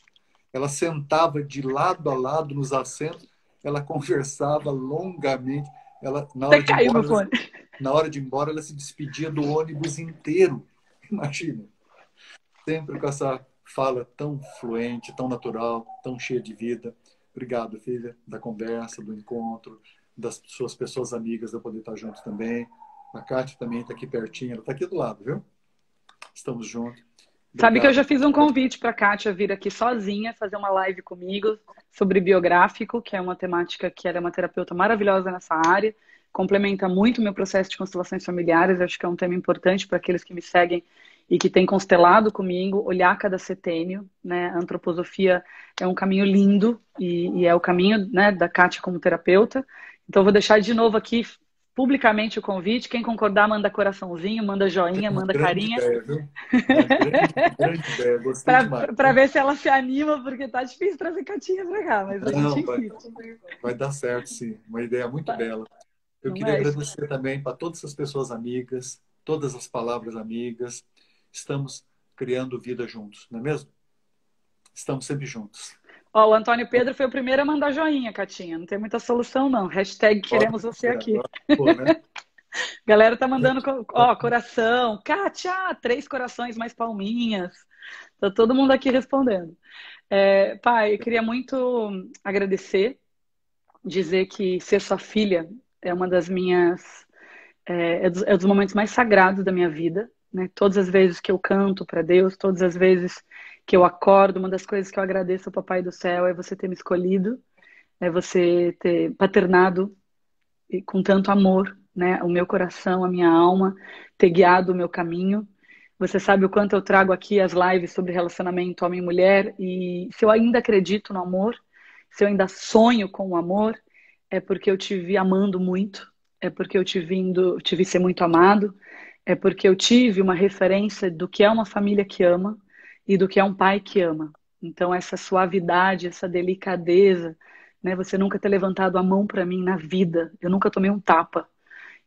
Ela sentava de lado a lado nos assentos, ela conversava longamente. Ela, Até caiu meu fone. na hora de ir embora, ela se despedia do ônibus inteiro. Imagina, sempre com essa fala tão fluente, tão natural, tão cheia de vida. Obrigado, filha, da conversa, do encontro, das suas pessoas amigas, de eu poder estar junto também. A Kátia também está aqui pertinho, ela está aqui do lado, viu? Estamos juntos. Sabe que eu Obrigado. já fiz um convite para a Kátia vir aqui sozinha, fazer uma live comigo sobre biográfico, que é uma temática que ela é uma terapeuta maravilhosa nessa área, complementa muito o meu processo de constelações familiares, acho que é um tema importante para aqueles que me seguem e que têm constelado comigo, olhar cada setênio, né? A antroposofia é um caminho lindo e é o caminho, né, da Kátia como terapeuta. Então, eu vou deixar de novo aqui publicamente o convite. Quem concordar, manda coraçãozinho, manda joinha, Uma manda grande carinha. ideia, viu? Uma grande ideia, gostei demais. Para ver se ela se anima, porque tá difícil trazer Catinha pra cá, mas a gente Não, insiste. vai dar certo, sim. Uma ideia muito bela. Eu Não queria é isso? agradecer também para todas as pessoas amigas, todas as palavras amigas. Estamos criando vida juntos, não é mesmo? Estamos sempre juntos. Ó, o Antônio Pedro foi o primeiro a mandar joinha, Catinha. Não tem muita solução, não. Hashtag Pode queremos você ser aqui. agora, pô, né? Galera tá mandando, ó, coração. Kátia, 3 corações mais palminhas. Tá todo mundo aqui respondendo. Pai, eu queria muito agradecer, dizer que ser sua filha é uma das minhas é dos momentos mais sagrados da minha vida, né? Todas as vezes que eu canto para Deus, todas as vezes que eu acordo, uma das coisas que eu agradeço ao Papai do Céu é você ter me escolhido, é você ter paternado com tanto amor, né? O meu coração, a minha alma, ter guiado o meu caminho. Você sabe o quanto eu trago aqui as lives sobre relacionamento homem e mulher e se eu ainda acredito no amor, se eu ainda sonho com o amor, é porque eu te vi amando muito, é porque eu te vi ser muito amado, é porque eu tive uma referência do que é uma família que ama e do que é um pai que ama. Então, essa suavidade, essa delicadeza, né? Você nunca ter levantado a mão para mim na vida, eu nunca tomei um tapa.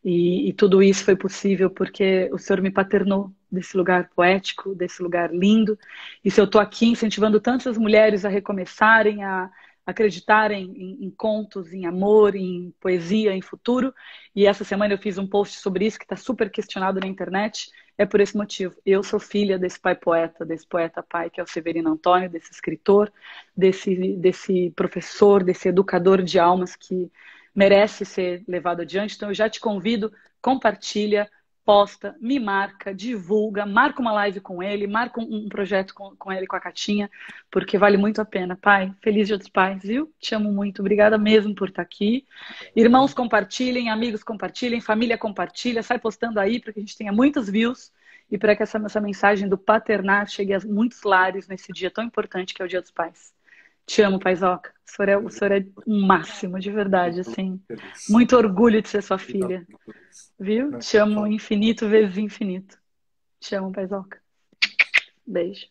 E tudo isso foi possível porque o Senhor me paternou desse lugar poético, desse lugar lindo. E se eu estou aqui incentivando tantas mulheres a recomeçarem, a acreditarem em contos, em amor, em poesia, em futuro. E essa semana eu fiz um post sobre isso que está super questionado na internet. É por esse motivo. Eu sou filha desse pai poeta, desse poeta pai que é o Severino Antônio, desse escritor, desse professor, desse educador de almas que merece ser levado adiante. Então eu já te convido, compartilha, posta, me marca, divulga, marca uma live com ele, marca um projeto com ele, com a Catinha, porque vale muito a pena. Pai, feliz Dia dos Pais, viu? Te amo muito, obrigada mesmo por estar aqui. Irmãos compartilhem, amigos compartilhem, família compartilha, sai postando aí para que a gente tenha muitos views e para que essa mensagem do paternar chegue a muitos lares nesse dia tão importante que é o Dia dos Pais. Te amo, Paizoca. O senhor é um máximo, de verdade, assim. Feliz. Muito orgulho de ser sua Obrigado filha. por isso. Viu? Né? Te amo infinito vezes infinito. Te amo, Paizoca. Beijo.